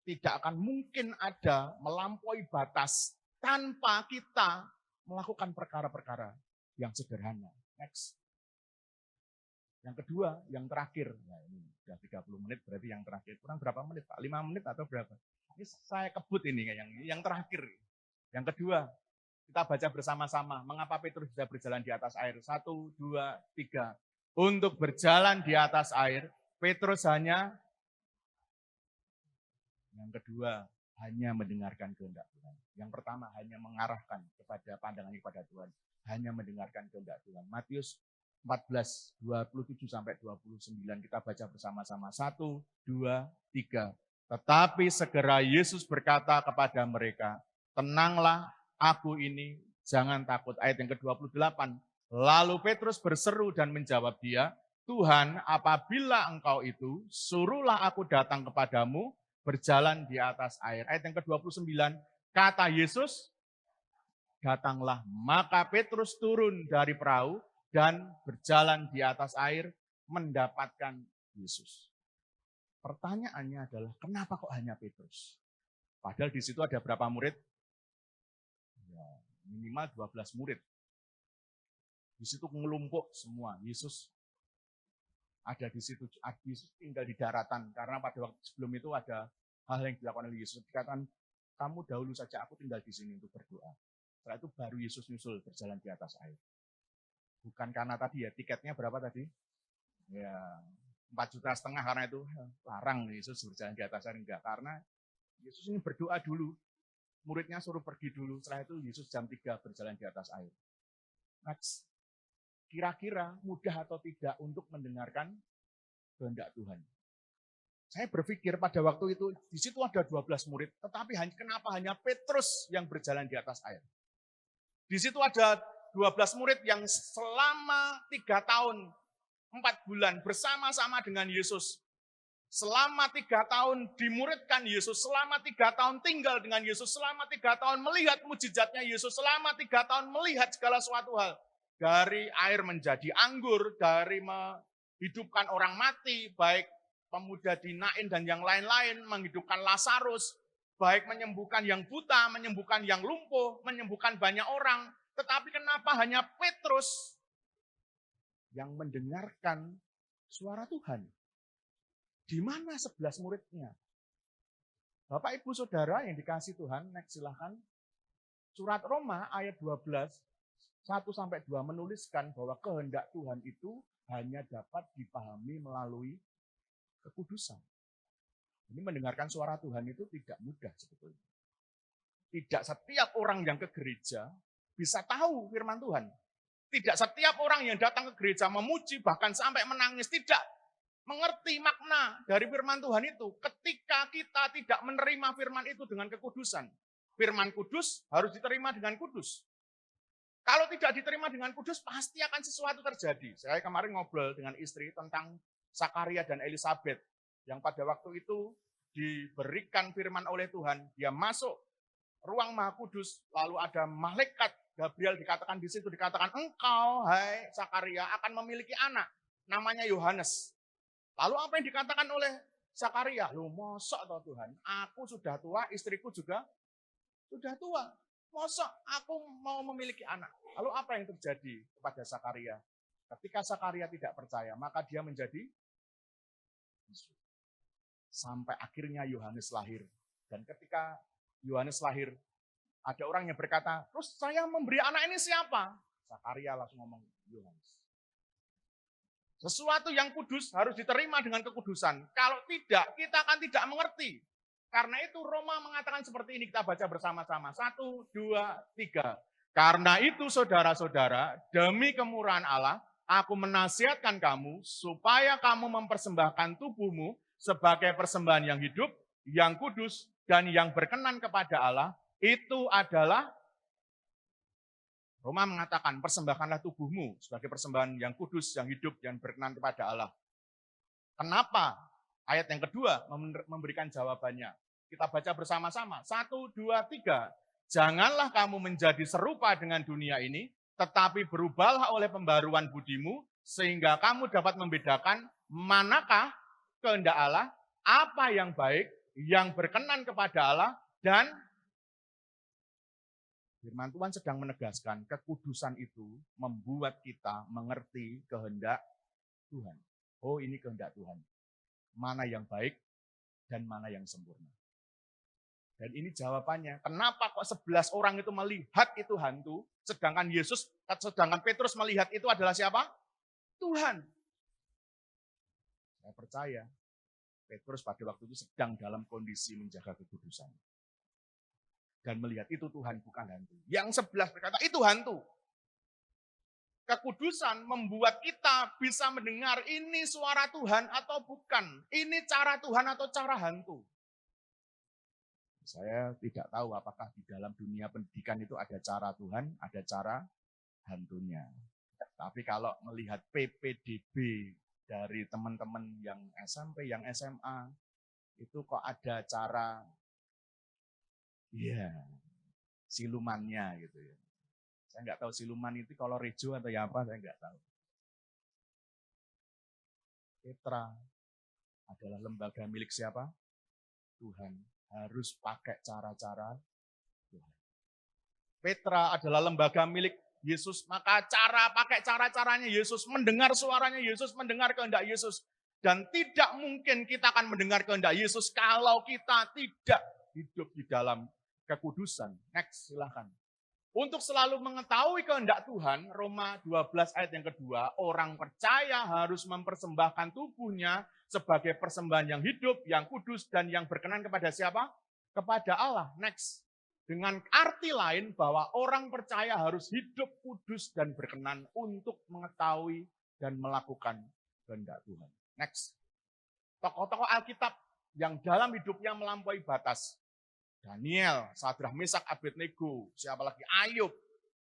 Tidak akan mungkin ada melampaui batas tanpa kita melakukan perkara-perkara yang sederhana. Next. Yang kedua, yang terakhir. Nah, ini sudah 30 menit, berarti yang terakhir. Kurang berapa menit, Pak? 5 menit atau berapa? Ini saya kebut ini, yang terakhir. Yang kedua, kita baca bersama-sama. Mengapa Petrus bisa berjalan di atas air? 1, 2, 3. Untuk berjalan di atas air, Petrus hanya, yang kedua, hanya mendengarkan kehendak Tuhan. Yang pertama, hanya mengarahkan kepada pandangan kepada Tuhan. Hanya mendengarkan kehendak Tuhan. Matius 14, 27-29 kita baca bersama-sama. 1, 2, 3. Tetapi segera Yesus berkata kepada mereka, tenanglah, aku ini, jangan takut. Ayat yang ke-28. Lalu Petrus berseru dan menjawab dia, Tuhan, apabila engkau itu, suruhlah aku datang kepadamu, berjalan di atas air. Ayat yang ke-29, kata Yesus, datanglah. Maka Petrus turun dari perahu dan berjalan di atas air mendapatkan Yesus. Pertanyaannya adalah, kenapa kok hanya Petrus? Padahal di situ ada berapa murid? Ya, minimal 12 murid. Di situ ngelumpuk semua. Yesus ada di situ. Yesus tinggal di daratan. Karena pada waktu sebelum itu ada hal yang dilakukan oleh Yesus. Dikatakan, kamu dahulu saja, aku tinggal di sini untuk berdoa. Setelah itu baru Yesus nyusul berjalan di atas air. Bukan karena tadi ya, tiketnya berapa tadi? Ya, 4,5 juta, karena itu larang Yesus berjalan di atas air. Enggak, karena Yesus ini berdoa dulu. Muridnya suruh pergi dulu. Setelah itu Yesus jam 3 berjalan di atas air. Next. Kira-kira mudah atau tidak untuk mendengarkan kehendak Tuhan? Saya berpikir pada waktu itu, di situ ada 12 murid, tetapi kenapa hanya Petrus yang berjalan di atas air? Di situ ada 12 murid yang selama 3 tahun, 4 bulan bersama-sama dengan Yesus. Selama 3 tahun dimuridkan Yesus, selama 3 tahun tinggal dengan Yesus, selama 3 tahun melihat mujizatnya Yesus, selama 3 tahun melihat segala suatu hal. Dari air menjadi anggur, dari menghidupkan orang mati, baik pemuda di Nain dan yang lain-lain, menghidupkan Lazarus, baik menyembuhkan yang buta, menyembuhkan yang lumpuh, menyembuhkan banyak orang. Tetapi kenapa hanya Petrus yang mendengarkan suara Tuhan? Di mana 11 muridnya? Bapak, Ibu, Saudara yang dikasih Tuhan, next silahkan. Surat Roma ayat 12, 1-2 menuliskan bahwa kehendak Tuhan itu hanya dapat dipahami melalui kekudusan. Ini mendengarkan suara Tuhan itu tidak mudah sebetulnya. Tidak setiap orang yang ke gereja bisa tahu firman Tuhan. Tidak setiap orang yang datang ke gereja memuji bahkan sampai menangis tidak mengerti makna dari firman Tuhan itu ketika kita tidak menerima firman itu dengan kekudusan. Firman kudus harus diterima dengan kudus. Kalau tidak diterima dengan kudus, pasti akan sesuatu terjadi. Saya kemarin ngobrol dengan istri tentang Zakaria dan Elisabet, yang pada waktu itu diberikan firman oleh Tuhan. Dia masuk ruang Maha Kudus, lalu ada malaikat Gabriel dikatakan di situ, dikatakan, engkau, hai Zakaria, akan memiliki anak, namanya Yohanes. Lalu apa yang dikatakan oleh Zakaria? Loh, mosok toh Tuhan, aku sudah tua, istriku juga sudah tua. Masa aku mau memiliki anak? Lalu apa yang terjadi kepada Zakaria? Ketika Zakaria tidak percaya, maka dia menjadi musuh. Sampai akhirnya Yohanes lahir. Dan ketika Yohanes lahir, ada orang yang berkata, terus saya memberi anak ini siapa? Zakaria langsung ngomong, Yohanes. Sesuatu yang kudus harus diterima dengan kekudusan. Kalau tidak, kita akan tidak mengerti. Karena itu Roma mengatakan seperti ini, kita baca bersama-sama. 1, 2, 3. Karena itu saudara-saudara, demi kemurahan Allah, aku menasihatkan kamu supaya kamu mempersembahkan tubuhmu sebagai persembahan yang hidup, yang kudus, dan yang berkenan kepada Allah. Itu adalah, Roma mengatakan, persembahkanlah tubuhmu sebagai persembahan yang kudus, yang hidup, yang berkenan kepada Allah. Kenapa? Ayat yang kedua memberikan jawabannya. Kita baca bersama-sama. 1, 2, 3. Janganlah kamu menjadi serupa dengan dunia ini, tetapi berubahlah oleh pembaruan budimu, sehingga kamu dapat membedakan manakah kehendak Allah, apa yang baik, yang berkenan kepada Allah, dan firman Tuhan sedang menegaskan kekudusan itu membuat kita mengerti kehendak Tuhan. Oh, ini kehendak Tuhan. Mana yang baik dan mana yang sempurna. Dan ini jawabannya. Kenapa kok 11 orang itu melihat itu hantu, sedangkan Petrus melihat itu adalah siapa? Tuhan. Saya percaya Petrus pada waktu itu sedang dalam kondisi menjaga kekudusan. Dan melihat itu Tuhan, bukan hantu. Yang 11 berkata, itu hantu. Kekudusan membuat kita bisa mendengar ini suara Tuhan atau bukan. Ini cara Tuhan atau cara hantu. Saya tidak tahu apakah di dalam dunia pendidikan itu ada cara Tuhan, ada cara hantunya. Tapi kalau melihat PPDB dari teman-teman yang SMP, yang SMA, itu kok ada cara, ya, silumannya gitu ya. Saya nggak tahu siluman itu kalau rejo atau ya apa, saya nggak tahu. Petra adalah lembaga milik siapa? Tuhan. harus pakai cara-cara Tuhan. Petra adalah lembaga milik Yesus, maka pakai cara-caranya Yesus, mendengar suaranya Yesus, mendengar kehendak Yesus. Dan tidak mungkin kita akan mendengar kehendak Yesus kalau kita tidak hidup di dalam kekudusan. Next, silakan. Untuk selalu mengetahui kehendak Tuhan, Roma 12 ayat yang kedua, orang percaya harus mempersembahkan tubuhnya sebagai persembahan yang hidup, yang kudus, dan yang berkenan kepada siapa? Kepada Allah. Next. Dengan arti lain bahwa orang percaya harus hidup kudus dan berkenan untuk mengetahui dan melakukan kehendak Tuhan. Next. Tokoh-tokoh Alkitab yang dalam hidupnya melampaui batas. Daniel, Sadrah, Mesak, Abednego, siapa lagi? Ayub,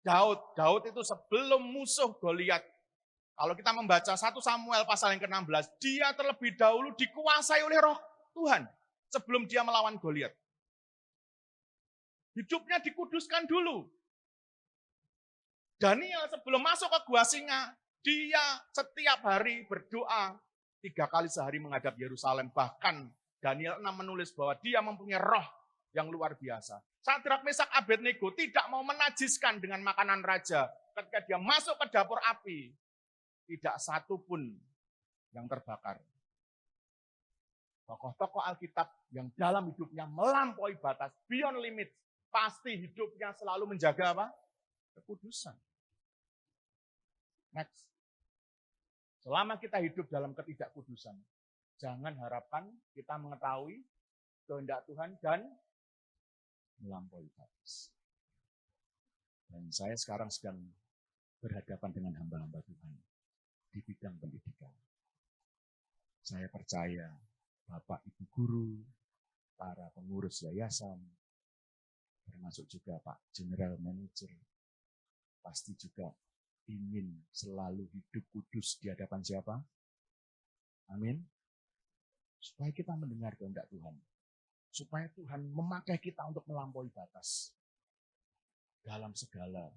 Daud. Daud itu sebelum musuh Goliat. Kalau kita membaca 1 Samuel pasal yang ke-16, dia terlebih dahulu dikuasai oleh Roh Tuhan sebelum dia melawan Goliat. Hidupnya dikuduskan dulu. Daniel sebelum masuk ke gua singa, dia setiap hari berdoa 3 kali sehari menghadap Yerusalem. Bahkan Daniel 6 menulis bahwa dia mempunyai roh yang luar biasa. Sadrah, Mesak, Abednego tidak mau menajiskan dengan makanan raja. Ketika dia masuk ke dapur api, tidak satu pun yang terbakar. Tokoh-tokoh Alkitab yang dalam hidupnya melampaui batas, beyond limit, pasti hidupnya selalu menjaga apa? Kekudusan. Next. Selama kita hidup dalam ketidakkudusan, jangan harapkan kita mengetahui kehendak Tuhan dan melampaui batas. Dan saya sekarang sedang berhadapan dengan hamba-hamba Tuhan di bidang pendidikan. Saya percaya Bapak Ibu guru, para pengurus yayasan, termasuk juga Pak General Manager, pasti juga ingin selalu hidup kudus di hadapan siapa? Amin. Supaya kita mendengar kehendak Tuhan. Supaya Tuhan memakai kita untuk melampaui batas dalam segala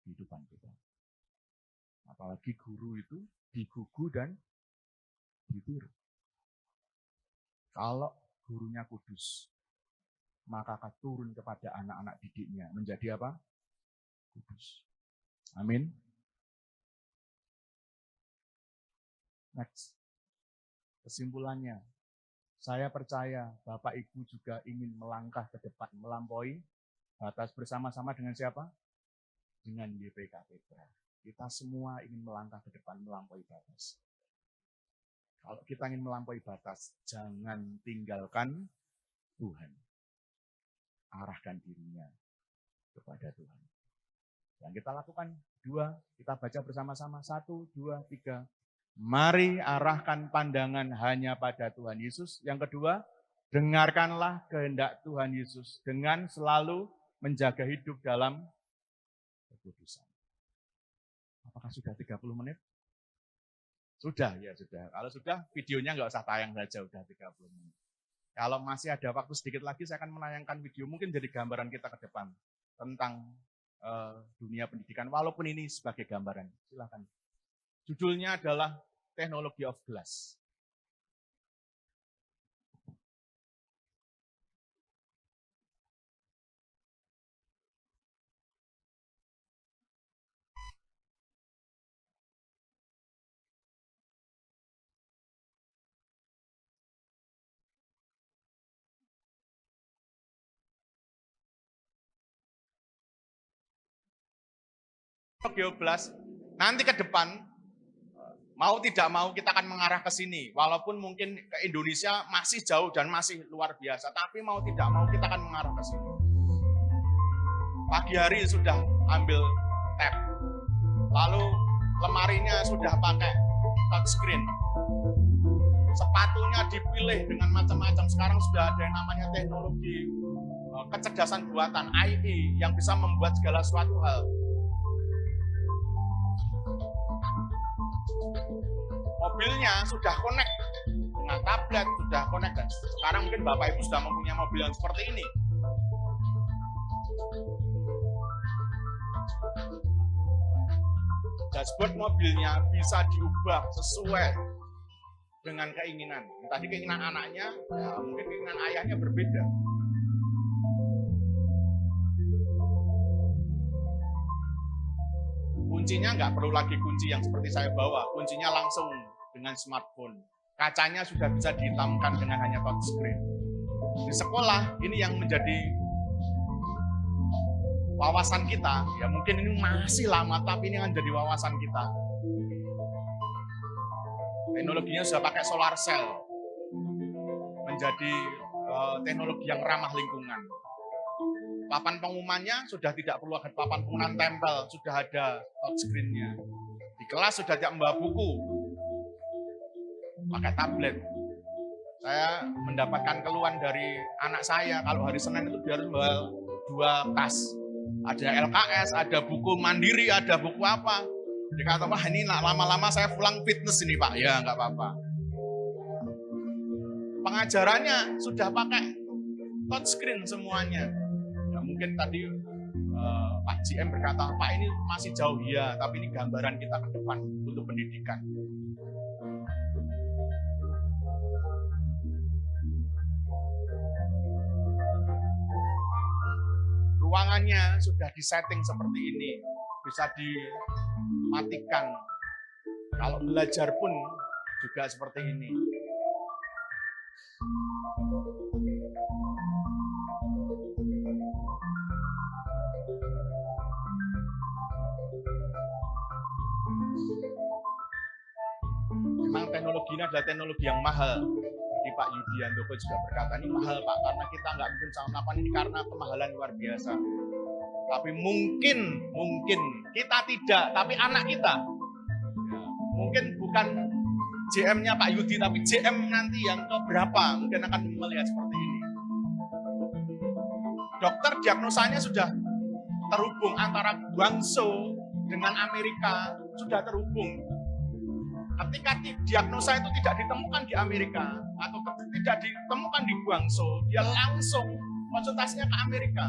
kehidupan kita. Apalagi guru itu digugu dan ditiru. Kalau gurunya kudus, maka akan turun kepada anak-anak didiknya menjadi apa? Kudus. Amin. Next. Kesimpulannya, saya percaya Bapak Ibu juga ingin melangkah ke depan, melampaui batas bersama-sama dengan siapa? Dengan YPK Petra. Kita semua ingin melangkah ke depan, melampaui batas. Kalau kita ingin melampaui batas, jangan tinggalkan Tuhan. Arahkan dirinya kepada Tuhan. Yang kita lakukan, 2, kita baca bersama-sama, 1, 2, 3. Mari arahkan pandangan hanya pada Tuhan Yesus. Yang kedua, dengarkanlah kehendak Tuhan Yesus dengan selalu menjaga hidup dalam kekudusan. Apakah sudah 30 menit? Sudah, ya sudah. Kalau sudah, videonya nggak usah tayang saja, sudah 30 menit. Kalau masih ada waktu sedikit lagi, saya akan menayangkan video, mungkin jadi gambaran kita ke depan tentang dunia pendidikan, walaupun ini sebagai gambaran. Silakan. Judulnya adalah Technology of Glass. Geoblas, nanti ke depan, mau tidak mau kita akan mengarah ke sini. Walaupun mungkin ke Indonesia masih jauh dan masih luar biasa, tapi mau tidak mau kita akan mengarah ke sini. Pagi hari sudah ambil tab, lalu lemarinya sudah pakai touchscreen. Sepatunya dipilih dengan macam-macam. Sekarang sudah ada yang namanya teknologi kecerdasan buatan, AI, yang bisa membuat segala suatu hal. Mobilnya sudah connect dengan tablet, sudah connect, dan sekarang mungkin Bapak Ibu sudah mempunyai mobil yang seperti ini. Dashboard mobilnya bisa diubah sesuai dengan keinginan. Tadi keinginan anaknya, ya mungkin keinginan ayahnya berbeda. Kuncinya nggak perlu lagi kunci yang seperti saya bawa, kuncinya langsung dengan smartphone. Kacanya sudah bisa dihitamkan dengan hanya touchscreen. Di sekolah, ini yang menjadi wawasan kita, ya mungkin ini masih lama, tapi ini akan jadi wawasan kita. Teknologinya sudah pakai solar cell, menjadi teknologi yang ramah lingkungan. Papan pengumumannya sudah tidak perlu ada papan pengumuman tempel, sudah ada touchscreen-nya. Di kelas sudah tidak membawa buku, pakai tablet. Saya mendapatkan keluhan dari anak saya, kalau hari Senin itu dia harus bawa 2 tas. Ada LKS, ada buku mandiri, ada buku apa. Dikata, wah ini lama-lama saya pulang fitness ini Pak. Ya nggak apa-apa. Pengajarannya sudah pakai touchscreen semuanya. Ya, mungkin tadi Pak GM berkata, Pak ini masih jauh ya, tapi ini gambaran kita ke depan untuk pendidikan. Ruangannya sudah disetting seperti ini, bisa dimatikan. Kalau belajar pun juga seperti ini. Memang teknologi ini adalah teknologi yang mahal. Jadi Pak Yudi Handoko juga berkata, ini mahal Pak, karena kita nggak mungkin sama melakukan ini karena kemahalan luar biasa. Tapi mungkin kita tidak, tapi anak kita. Ya, mungkin bukan JM-nya Pak Yudi, tapi JM nanti yang keberapa mungkin akan melihat seperti ini. Dokter diagnosanya sudah terhubung antara Guangzhou dengan Amerika, sudah terhubung. Ketika diagnosa itu tidak ditemukan di Amerika atau tidak ditemukan di Guangzhou, dia langsung konsultasinya ke Amerika.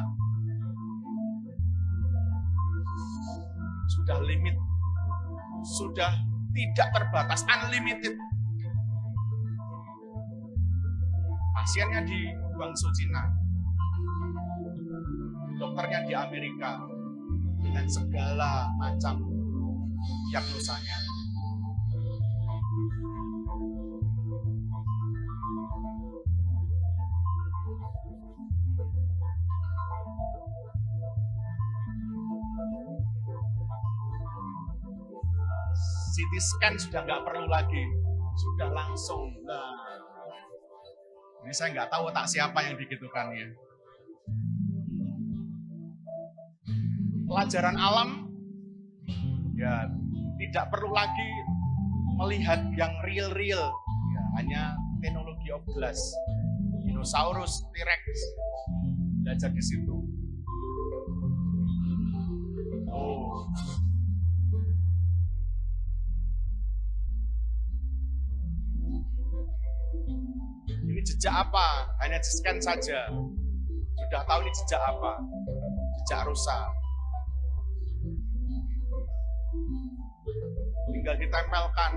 Sudah limit, sudah tidak terbatas, unlimited. Pasiennya di Guangzhou, Cina. Dokternya di Amerika dengan segala macam diagnosanya. CT scan sudah nggak perlu lagi, sudah langsung. Nah, ini saya nggak tahu tak siapa yang digitukan ya. Pelajaran alam, ya tidak perlu lagi melihat yang real, ya, hanya teknologi of glass, dinosaurus, T-Rex, belajar di situ. Oh. Ini jejak apa? Hanya di-scan saja. Sudah tahu ini jejak apa? Jejak rusa. Tinggal ditempelkan.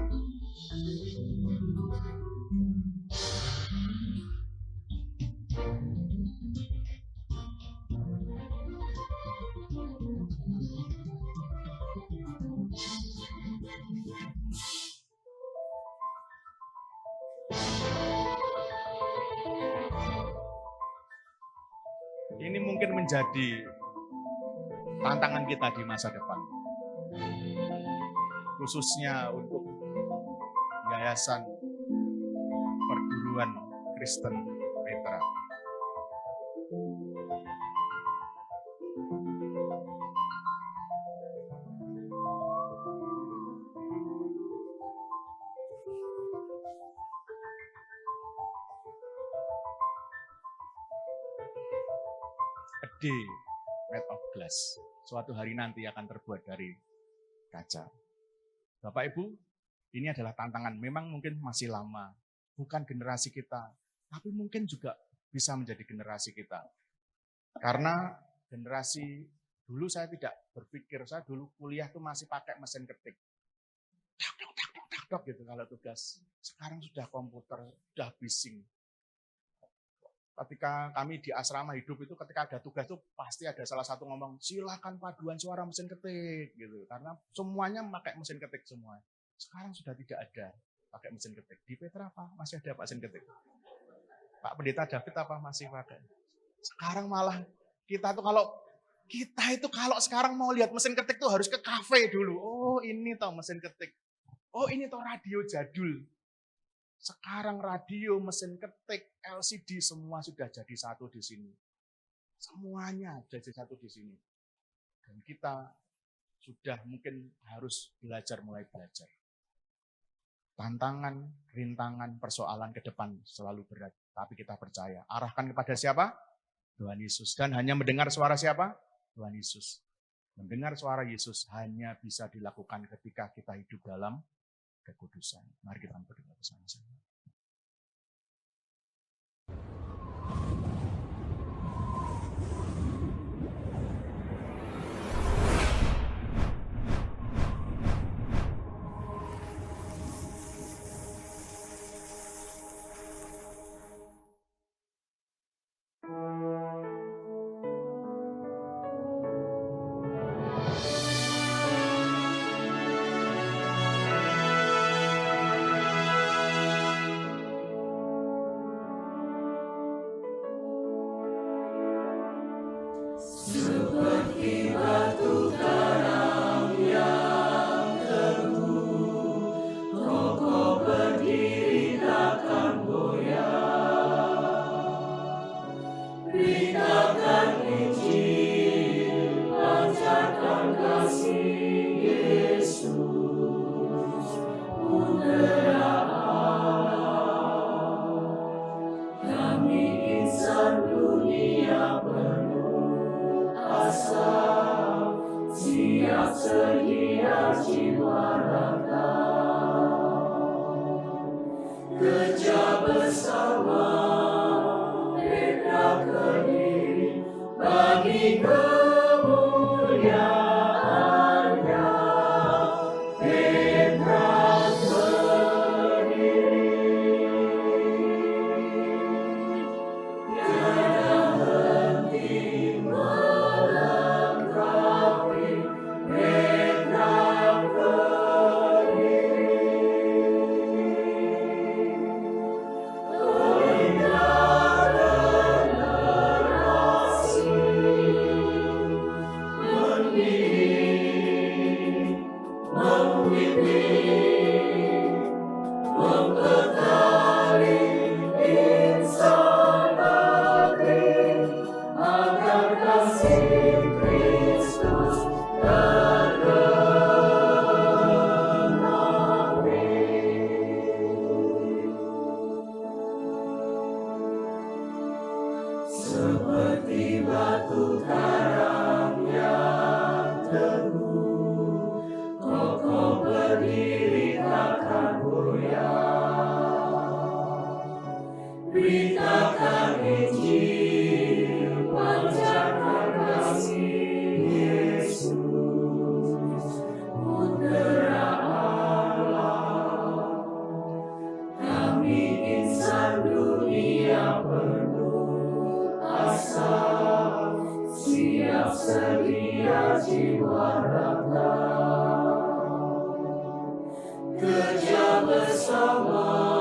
Ini mungkin menjadi tantangan kita di masa depan. Khususnya untuk Yayasan Perguruan Kristen Petra. A day made of glass. Suatu hari nanti akan terbuat dari kaca. Bapak Ibu, ini adalah tantangan. Memang mungkin masih lama. Bukan generasi kita. Tapi mungkin juga bisa menjadi generasi kita. Karena generasi dulu saya tidak berpikir. Saya dulu kuliah tuh masih pakai mesin ketik. dok gitu kalau tugas. Sekarang sudah komputer, sudah bising. Ketika kami di asrama hidup itu, ketika ada tugas itu pasti ada salah satu ngomong, silakan paduan suara mesin ketik gitu. Karena semuanya pakai mesin ketik semua. Sekarang sudah tidak ada pakai mesin ketik. Di Petra apa? Masih ada mesin ketik. Pak Pendeta David apa masih pakai? Sekarang malah kita itu kalau sekarang mau lihat mesin ketik tuh harus ke kafe dulu. Oh ini toh mesin ketik. Oh ini toh radio jadul. Sekarang radio, mesin ketik, LCD semua sudah jadi satu di sini. Semuanya jadi satu di sini. Dan kita sudah mungkin harus mulai belajar. Tantangan, rintangan, persoalan ke depan selalu berat. Tapi kita percaya. Arahkan kepada siapa? Tuhan Yesus. Dan hanya mendengar suara siapa? Tuhan Yesus. Mendengar suara Yesus hanya bisa dilakukan ketika kita hidup dalam kekudusan. Mari kita berdoa bersama-sama. Kerja bersama